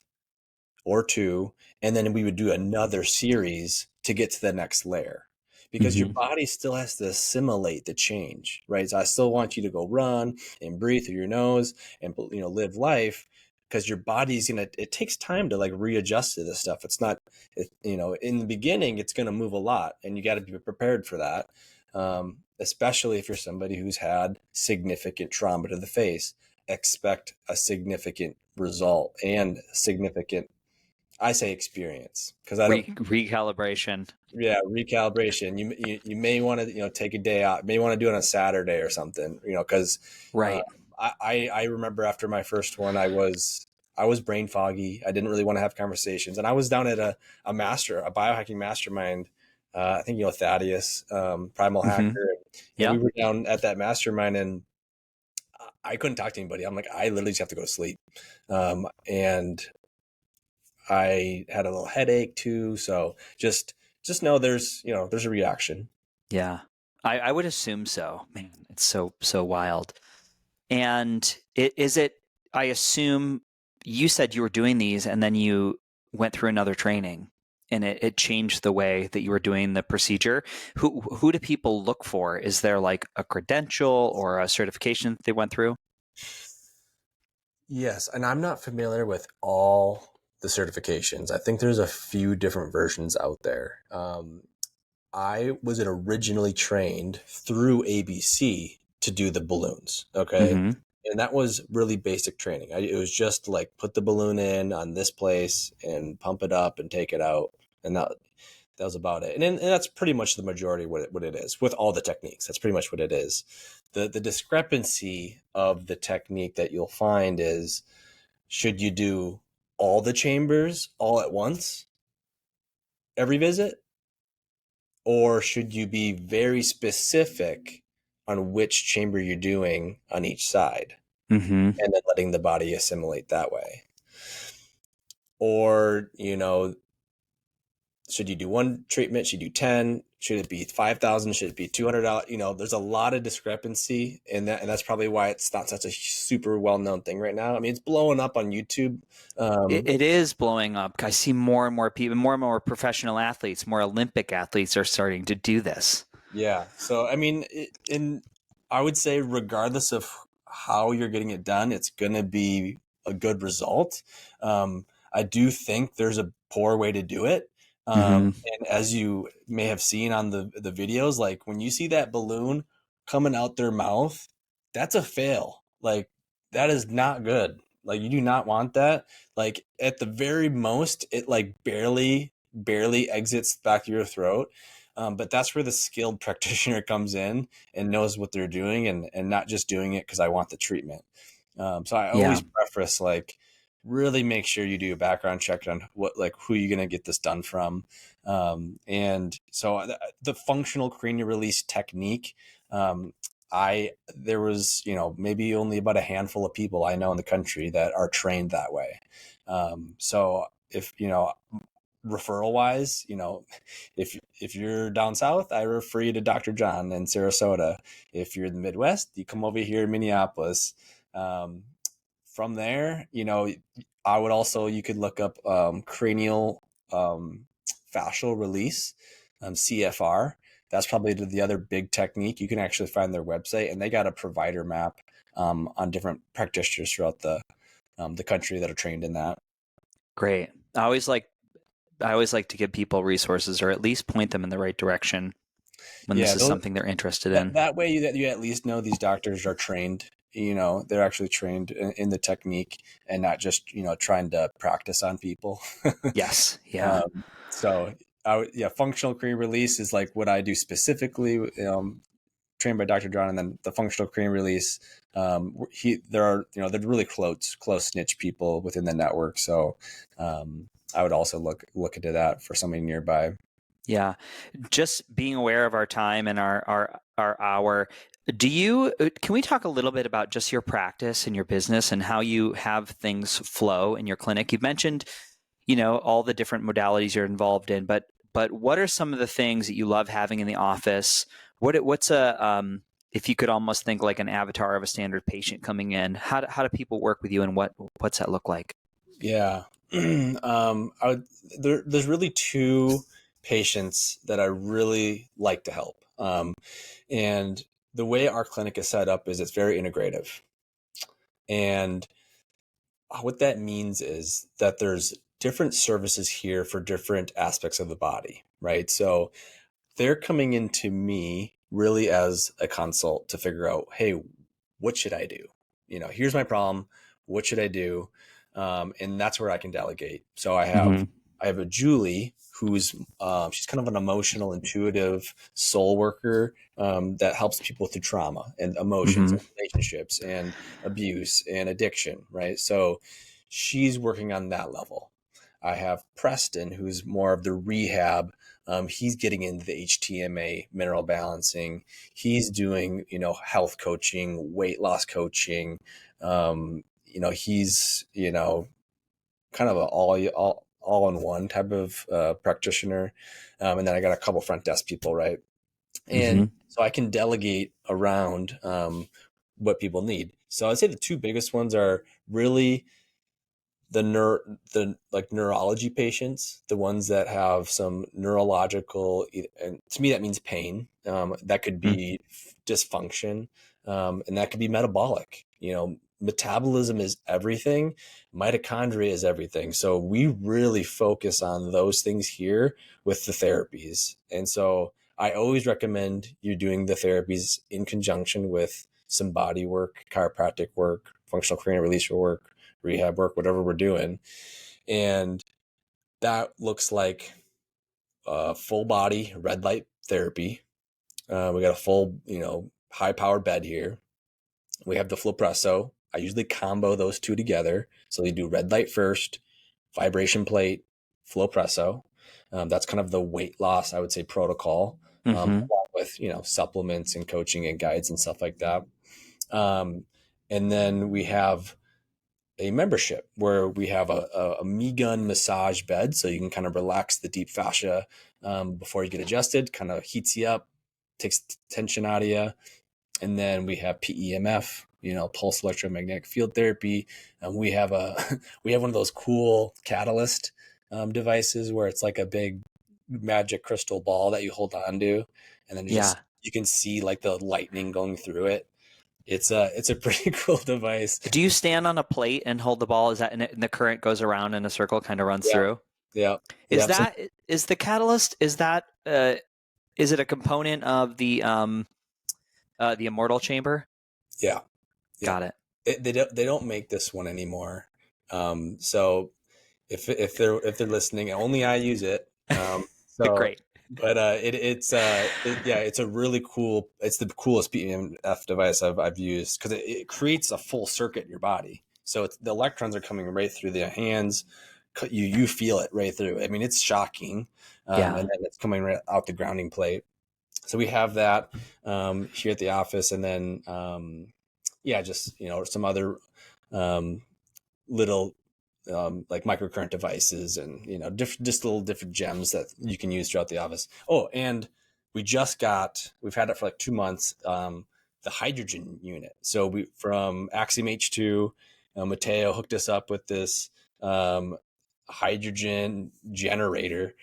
or two, and then we would do another series to get to the next layer because your body still has to assimilate the change, right? So I still want you to go run and breathe through your nose and, you know, live life because your body's it takes time to like readjust to this stuff. It's not, you know, in the beginning, it's going to move a lot and you got to be prepared for that. Especially if you're somebody who's had significant trauma to the face, expect a significant result and significant, I say, experience, because I don't. Recalibration. Yeah, recalibration. You may want to, you know, take a day out. May want to do it on a Saturday or something. You know, because Right. I remember after my first one, I was brain foggy. I didn't really want to have conversations, and I was down at a biohacking mastermind. I think you know Thaddeus, Primal Hacker. And we were down at that mastermind, and I couldn't talk to anybody. I'm like, I literally just have to go to sleep, and I had a little headache too. So just know there's a reaction. Yeah. I would assume so. Man, it's so wild. And I assume you said you were doing these and then you went through another training and it changed the way that you were doing the procedure. Who do people look for? Is there like a credential or a certification that they went through? Yes. And I'm not familiar with all the certifications. I think there's a few different versions out there. I was originally trained through ABC to do the balloons. Okay. Mm-hmm. And that was really basic training. It was just like put the balloon in on this place and pump it up and take it out. And that was about it. And that's pretty much the majority of what it is with all the techniques. That's pretty much what it is. The discrepancy of the technique that you'll find is, should you do all the chambers all at once every visit? Or should you be very specific on which chamber you're doing on each side Mm-hmm. and then letting the body assimilate that way? Or, you know, should you do one treatment? Should you do 10? Should it be 5,000? Should it be $200? You know, there's a lot of discrepancy in that. And that's probably why it's not such a super well-known thing right now. I mean, it's blowing up on YouTube. It is blowing up. I see more and more people, more and more professional athletes, more Olympic athletes are starting to do this. Yeah. So, I mean, I would say regardless of how you're getting it done, it's going to be a good result. I do think there's a poor way to do it. Mm-hmm. And as you may have seen on the videos, like when you see that balloon coming out their mouth, that's a fail. Like that is not good. Like you do not want that. Like at the very most, it like barely exits back to your throat. But that's where the skilled practitioner comes in and knows what they're doing and not just doing it because I want the treatment. So I Yeah. always preface like really make sure you do a background check on what like who you're going to get this done from. And so the functional cranial release technique, there was, maybe only about a handful of people I know in the country that are trained that way. So if, referral wise, if you're down south, I refer you to Dr. John in Sarasota. If you're in the Midwest, you come over here in Minneapolis. From there, I would also, you could look up cranial fascial release, CFR. That's probably the other big technique. You can actually find their website, and they got a provider map on different practitioners throughout the country that are trained in that. Great. I always like to give people resources or at least point them in the right direction when this Yeah, is something they're interested in. that way you at least know these doctors are trained. They're actually trained in the technique and not just trying to practice on people. Yes. Yeah. So functional cranial release is like what I do specifically. Trained by Dr. John, and then the functional cranial release. They're really close niche people within the network. So I would also look into that for somebody nearby. Yeah. Just being aware of our time and our hour. Can we talk a little bit about just your practice and your business and how you have things flow in your clinic? You've mentioned, all the different modalities you're involved in, but what are some of the things that you love having in the office? What's if you could almost think like an avatar of a standard patient coming in, how do people work with you, and what's that look like? Yeah. There's really two patients that I really like to help. And the way our clinic is set up is it's very integrative. And what that means is that there's different services here for different aspects of the body, right? So they're coming into me really as a consult to figure out, hey, what should I do? Here's my problem. What should I do? And that's where I can delegate. So I have a Julie who's she's kind of an emotional, intuitive soul worker that helps people through trauma and emotions and relationships and abuse and addiction, right? So she's working on that level. I have Preston, who's more of the rehab. He's getting into the HTMA, mineral balancing. He's doing, health coaching, weight loss coaching. He's, kind of an all in one type of practitioner. And then I got a couple front desk people, right? And so I can delegate around what people need. So I'd say the two biggest ones are really the neurology patients, the ones that have some neurological, and to me that means pain. That could be dysfunction, and that could be metabolic. Metabolism is everything. Mitochondria is everything. So we really focus on those things here with the therapies. And so I always recommend you doing the therapies in conjunction with some body work, chiropractic work, functional cranial release work, rehab work, whatever we're doing. And that looks like full body red light therapy. We got a full, high power bed here. We have the Flopresso. I usually combo those two together. So you do red light first, vibration plate, Flopresso. That's kind of the weight loss, I would say, protocol, along with, supplements and coaching and guides and stuff like that. And then we have a membership where we have a me gun massage bed, so you can kind of relax the deep fascia before you get adjusted, kind of heats you up, takes tension out of you. And then we have PEMF, pulse electromagnetic field therapy. And we have one of those cool catalyst devices where it's like a big magic crystal ball that you hold on to, and then you you can see like the lightning going through it. It's a pretty cool device. Do you stand on a plate and hold the ball? Is that and the current goes around in a circle, kind of runs Yeah, through? yeah, Is yeah. So, that is the catalyst? Is it a component of the immortal chamber? yeah, yeah. Got it. They don't make this one anymore. So if they're listening, only I use it. So, Great. but it's a really cool. It's the coolest PEMF device I've used because it creates a full circuit in your body. So the electrons are coming right through the hands. You feel it right through. I mean, it's shocking, Yeah. and then it's coming right out the grounding plate. So we have that here at the office, and then just some other um, little like microcurrent devices, and just little different gems that you can use throughout the office. Oh, and we've had it for like 2 months. The hydrogen unit. So we from Axiom H2, Mateo hooked us up with this hydrogen generator,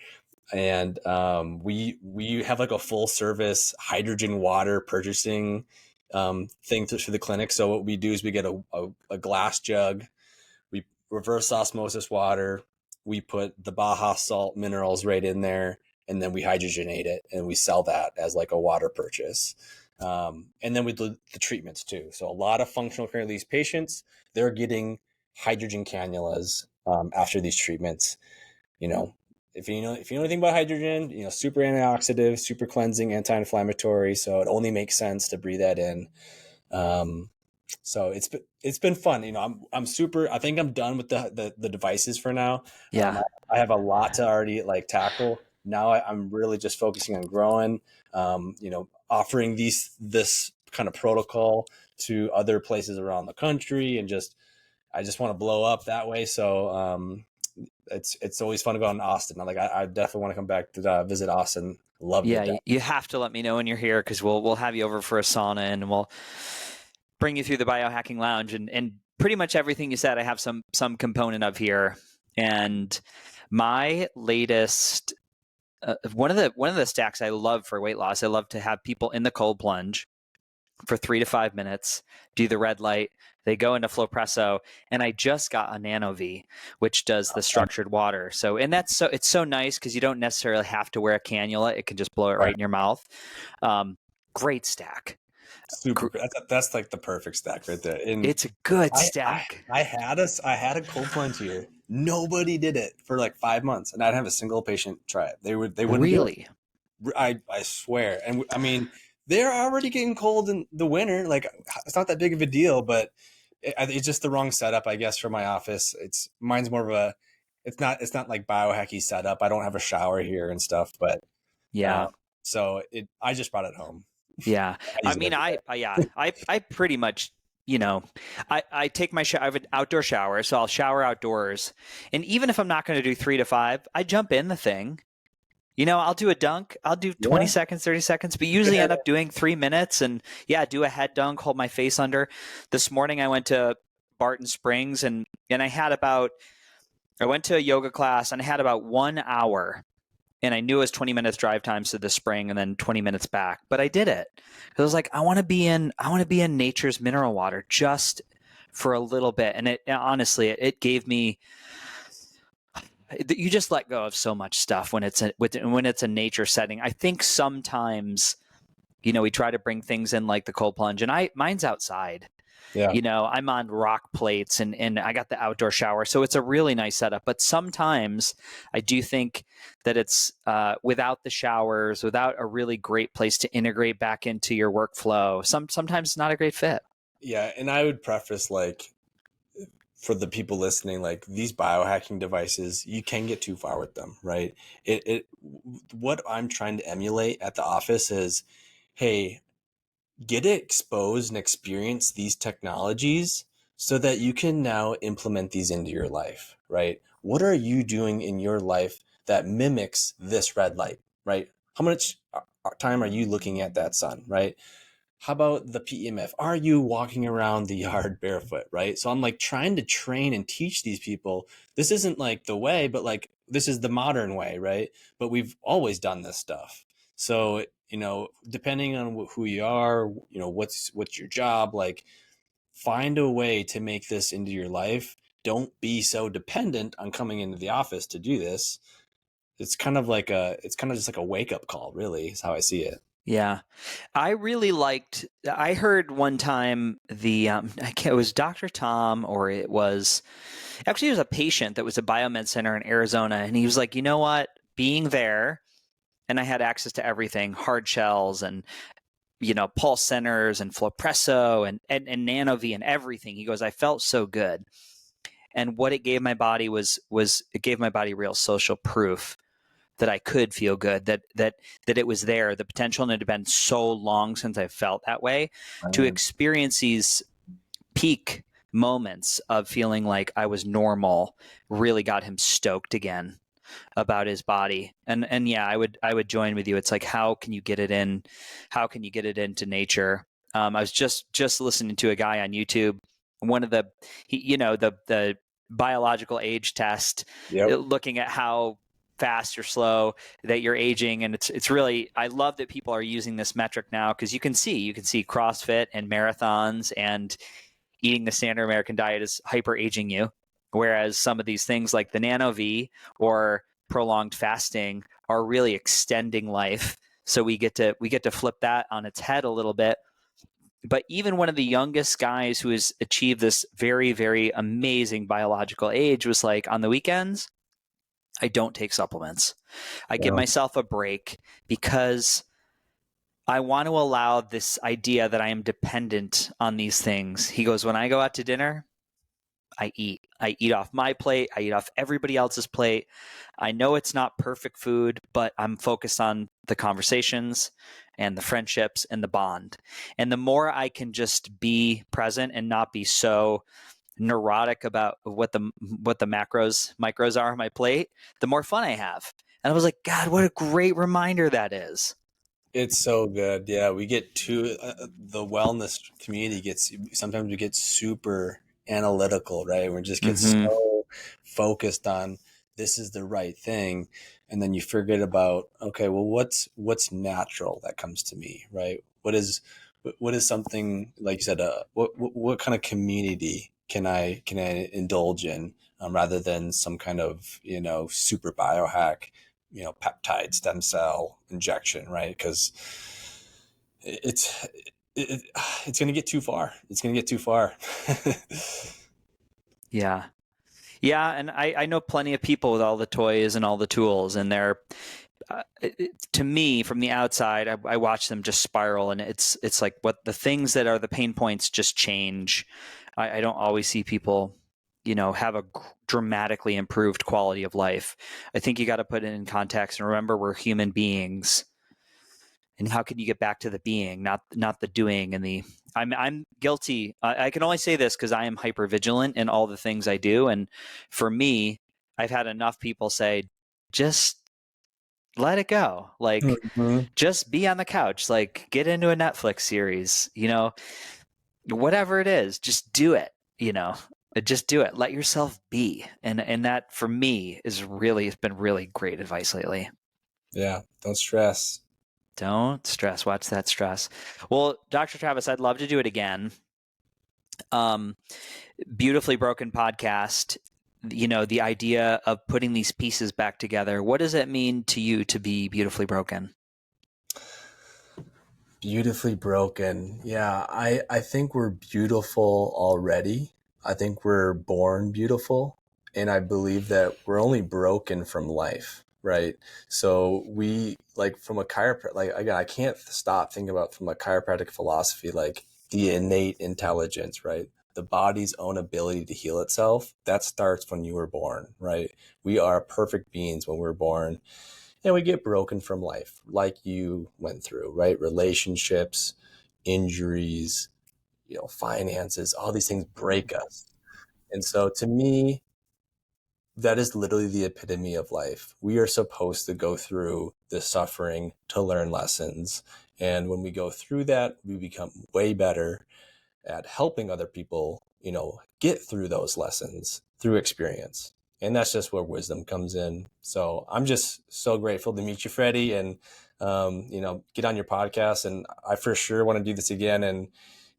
and we have like a full service hydrogen water purchasing thing through the clinic. So what we do is we get a glass jug, we reverse osmosis water, we put the Baja salt minerals right in there, and then we hydrogenate it, and we sell that as like a water purchase. And then we do the treatments too. So a lot of functional cranial release patients, they're getting hydrogen cannulas after these treatments. You know, if you know anything about hydrogen, super antioxidant, super cleansing, anti-inflammatory. So it only makes sense to breathe that in. Um, so it's been fun. I'm super. I think I'm done with the devices for now. Yeah. I have a lot to already like tackle. Now I'm really just focusing on growing. Offering this kind of protocol to other places around the country, and I just want to blow up that way. So it's always fun to go out in Austin. I definitely want to come back to visit Austin. Loved it. Yeah. You have to let me know when you're here because we'll have you over for a sauna and we'll bring you through the biohacking lounge and pretty much everything you said. I have some component of here, and my latest one of the stacks I love for weight loss. I love to have people in the cold plunge for 3 to 5 minutes, do the red light, they go into Flowpresso, and I just got a Nano V, which does the structured water. So, and it's so nice because you don't necessarily have to wear a cannula; it can just blow it right in your mouth. Great stack. Super. That's like the perfect stack right there. And It's a good I, stack. I had a cold plunge here. Nobody did it for like 5 months, and I'd have a single patient try it. They wouldn't do it. Really? I swear. And I mean, they're already getting cold in the winter. Like it's not that big of a deal, but it's just the wrong setup, I guess, for my office. Mine's more of a. It's not like biohacky setup. I don't have a shower here and stuff, but Yeah. so I just brought it home. Yeah. I I use it mean, every day. I pretty much, I take my I have an outdoor shower, so I'll shower outdoors. And even if I'm not going to do 3 to 5, I jump in the thing. I'll do a dunk. I'll do 20 Yeah. seconds, 30 seconds, but usually end up doing 3 minutes and do a head dunk, hold my face under. This morning I went to Barton Springs and I went to a yoga class and I had about 1 hour, and I knew it was 20 minutes drive times to the spring and then 20 minutes back, but I did it. I was like, I want to be in nature's mineral water just for a little bit. And honestly, it gave me, you just let go of so much stuff when it's a nature setting. I think sometimes, we try to bring things in like the cold plunge, and mine's outside. Yeah. I'm on rock plates and I got the outdoor shower. So it's a really nice setup. But sometimes I do think that it's without the showers, without a really great place to integrate back into your workflow, sometimes it's not a great fit. Yeah. And I would preface, like, for the people listening, like these biohacking devices, you can get too far with them, right? What I'm trying to emulate at the office is, hey, get exposed and experience these technologies so that you can now implement these into your life, right? What are you doing in your life that mimics this red light, right? How much time are you looking at that sun, right? How about the PEMF? Are you walking around the yard barefoot, right? So I'm like trying to train and teach these people. This isn't like the way, but like this is the modern way, right? But we've always done this stuff. So depending on who you are, what's your job, like find a way to make this into your life. Don't be so dependent on coming into the office to do this. It's kind of just like a wake up call, really, is how I see it. Yeah. I heard one time it was Dr. Tom, or it was a patient that was a biomed center in Arizona. And he was like, you know what, being there, and I had access to everything, hard shells and, pulse centers and Flopresso and Nano V and everything. He goes, I felt so good. And what it gave my body was it gave my body real social proof that I could feel good, that it was there, the potential. And it had been so long since I felt that way. To experience these peak moments of feeling like I was normal really got him stoked again about his body. And yeah, I would join with you. It's like, how can you get it in? How can you get it into nature? I was just listening to a guy on YouTube. One of the biological age test, Yep. looking at how fast or slow that you're aging. And it's really, I love that people are using this metric now, because you can see CrossFit and marathons and eating the standard American diet is hyper aging you. Whereas some of these things like the Nano V or prolonged fasting are really extending life. So we get to flip that on its head a little bit. But even one of the youngest guys who has achieved this very, very amazing biological age was like, on the weekends, I don't take supplements. I give myself a break because I want to allow this idea that I am dependent on these things. He goes, when I go out to dinner, I eat. I eat off my plate. I eat off everybody else's plate. I know it's not perfect food, but I'm focused on the conversations and the friendships and the bond. And the more I can just be present and not be so neurotic about what the micros are on my plate, the more fun I have. And I was like, God, what a great reminder that is. It's so good. Yeah, we get the wellness community sometimes we get super analytical, right? We just get so focused on this is the right thing, and then you forget about, okay, well, what's natural that comes to me, right? What is something, like you said, what kind of community can I indulge in, rather than some kind of super biohack, peptide stem cell injection, right? Because it's it's going to get too far. It's going to get too far. Yeah. Yeah. And I know plenty of people with all the toys and all the tools, and they're, to me, from the outside, I watch them just spiral, and it's like what the things that are the pain points just change. I don't always see people, have a dramatically improved quality of life. I think you got to put it in context and remember we're human beings. And how can you get back to the being, not the doing and the? I'm guilty. I can only say this because I am hyper vigilant in all the things I do, and for me, I've had enough people say, just let it go. Like, just be on the couch. Like, get into a Netflix series. Whatever it is, just do it. Just do it. Let yourself be. And that for me it's been really great advice lately. Yeah, don't stress. Don't stress. Watch that stress. Well, Dr. Travis, I'd love to do it again. Beautifully Broken podcast. The idea of putting these pieces back together. What does it mean to you to be beautifully broken? Beautifully broken. Yeah, I think we're beautiful already. I think we're born beautiful. And I believe that we're only broken from life, right? So we, like, from a chiropractic, like, again, I can't stop thinking about, from a chiropractic philosophy, like the innate intelligence, right? The body's own ability to heal itself, that starts when you were born, right? We are perfect beings when we're born. And we get broken from life, like you went through, right? Relationships, injuries, finances, all these things break us. And so to me, that is literally the epitome of life. We are supposed to go through the suffering to learn lessons. And when we go through that, we become way better at helping other people, get through those lessons through experience. And that's just where wisdom comes in. So I'm just so grateful to meet you, Freddie. And get on your podcast, and I for sure want to do this again and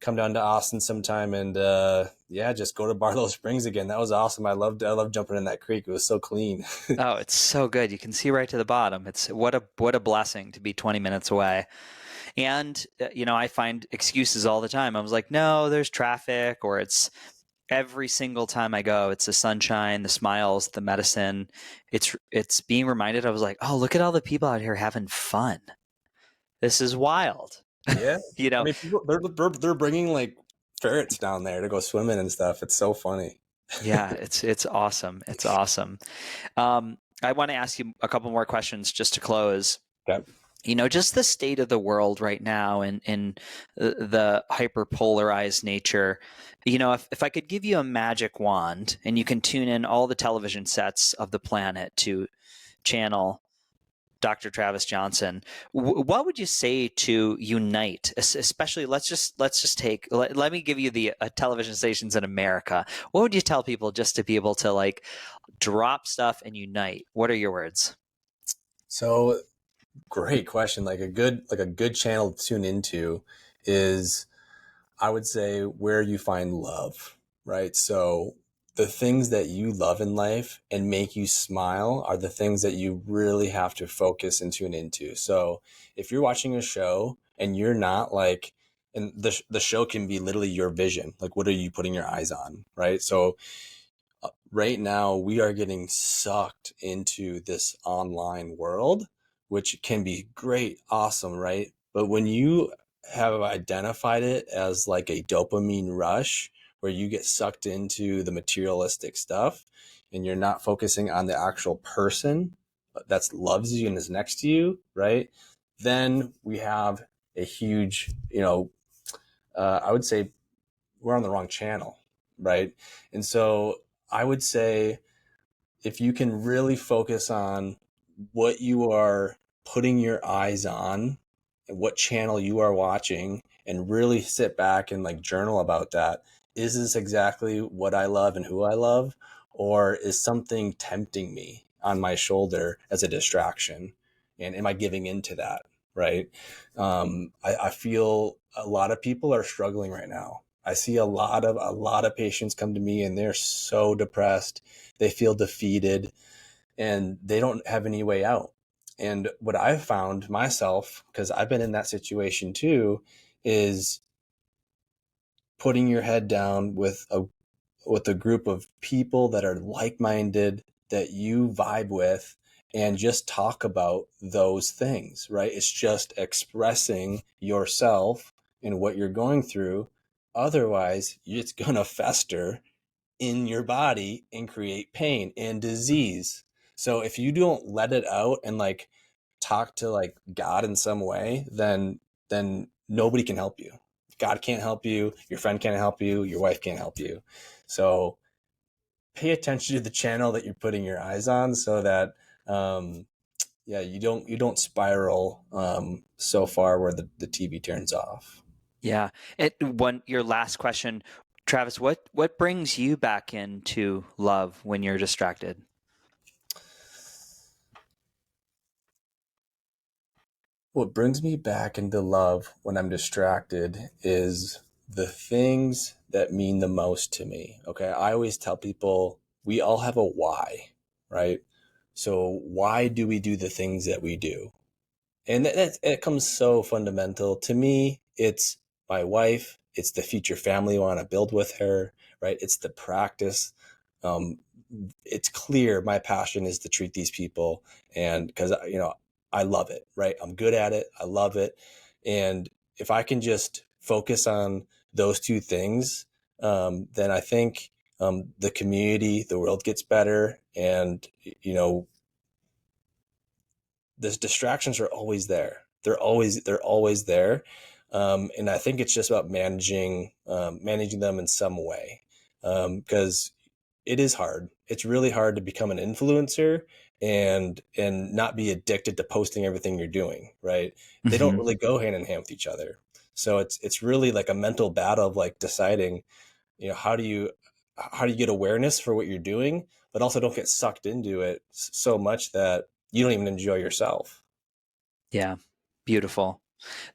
come down to Austin sometime and just go to Barlow Springs again. That was awesome. I loved jumping in that creek. It was so clean. Oh, it's so good. You can see right to the bottom. It's what a blessing to be 20 minutes away. And I find excuses all the time. I was like, no, there's traffic, or it's every single time I go, it's the sunshine, the smiles, the medicine. It's being reminded. I was like, oh, look at all the people out here having fun. This is wild. Yeah. I mean, people, they're bringing like ferrets down there to go swimming and stuff. It's so funny. Yeah, it's awesome. It's awesome. I want to ask you a couple more questions just to close. Okay. Just the state of the world right now and in the hyperpolarized nature. If I could give you a magic wand and you can tune in all the television sets of the planet to channel Dr. Travis Johnson, what would you say to unite? Especially, let's just take. Let me give you the television stations in America. What would you tell people just to be able to like drop stuff and unite? What are your words? So great question. Like a good channel to tune into is, I would say, where you find love, right? So the things that you love in life and make you smile are the things that you really have to focus and tune into. So if you're watching a show and you're not like, and the show can be literally your vision, like what are you putting your eyes on, right? So right now we are getting sucked into this online world, which can be great, awesome, right? But when you have identified it as like a dopamine rush where you get sucked into the materialistic stuff and you're not focusing on the actual person that loves you and is next to you, right? Then we have a huge, I would say we're on the wrong channel, right? And so I would say if you can really focus on what you are putting your eyes on and what channel you are watching and really sit back and like journal about that. Is this exactly what I love and who I love? Or is something tempting me on my shoulder as a distraction? And am I giving into that? Right. I feel a lot of people are struggling right now. I see a lot of patients come to me and they're so depressed. They feel defeated and they don't have any way out. And what I've found myself, because I've been in that situation too, is putting your head down with a group of people that are like-minded, that you vibe with, and just talk about those things, right? It's just expressing yourself and what you're going through. Otherwise, it's going to fester in your body and create pain and disease. So if you don't let it out and like talk to like God in some way, then nobody can help you. God can't help you, your friend can't help you, your wife can't help you. So pay attention to the channel that you're putting your eyes on so that you don't spiral so far where the TV turns off. Yeah. Your last question, Travis, what brings you back into love when you're distracted? What brings me back into love when I'm distracted is the things that mean the most to me. Okay. I always tell people we all have a why, right? So why do we do the things that we do? And it comes so fundamental to me. It's my wife. It's the future family I want to build with her, right? It's the practice. Um, it's clear my passion is to treat these people, and because I love it, right? I'm good at it. I love it, and if I can just focus on those two things, then I think the community, the world gets better, and the distractions are always there. They're always there, and I think it's just about managing them in some way, because it is hard. It's really hard to become an influencer and not be addicted to posting everything you're doing, right? They don't Mm-hmm. really go hand in hand with each other. So it's really like a mental battle of like deciding, how do you get awareness for what you're doing, but also don't get sucked into it so much that you don't even enjoy yourself. Yeah. Beautiful.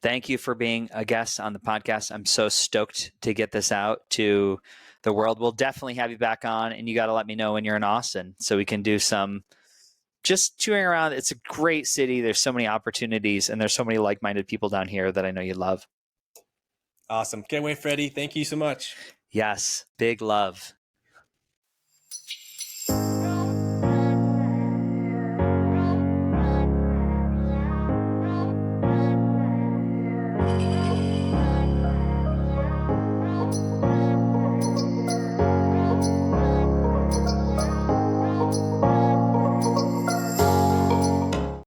Thank you for being a guest on the podcast. I'm so stoked to get this out to the world. We'll definitely have you back on, and you got to let me know when you're in Austin so we can do some just touring around. It's a great city. There's so many opportunities, and there's so many like-minded people down here that I know you love. Awesome. Can't wait, Freddie. Thank you so much. Yes. Big love.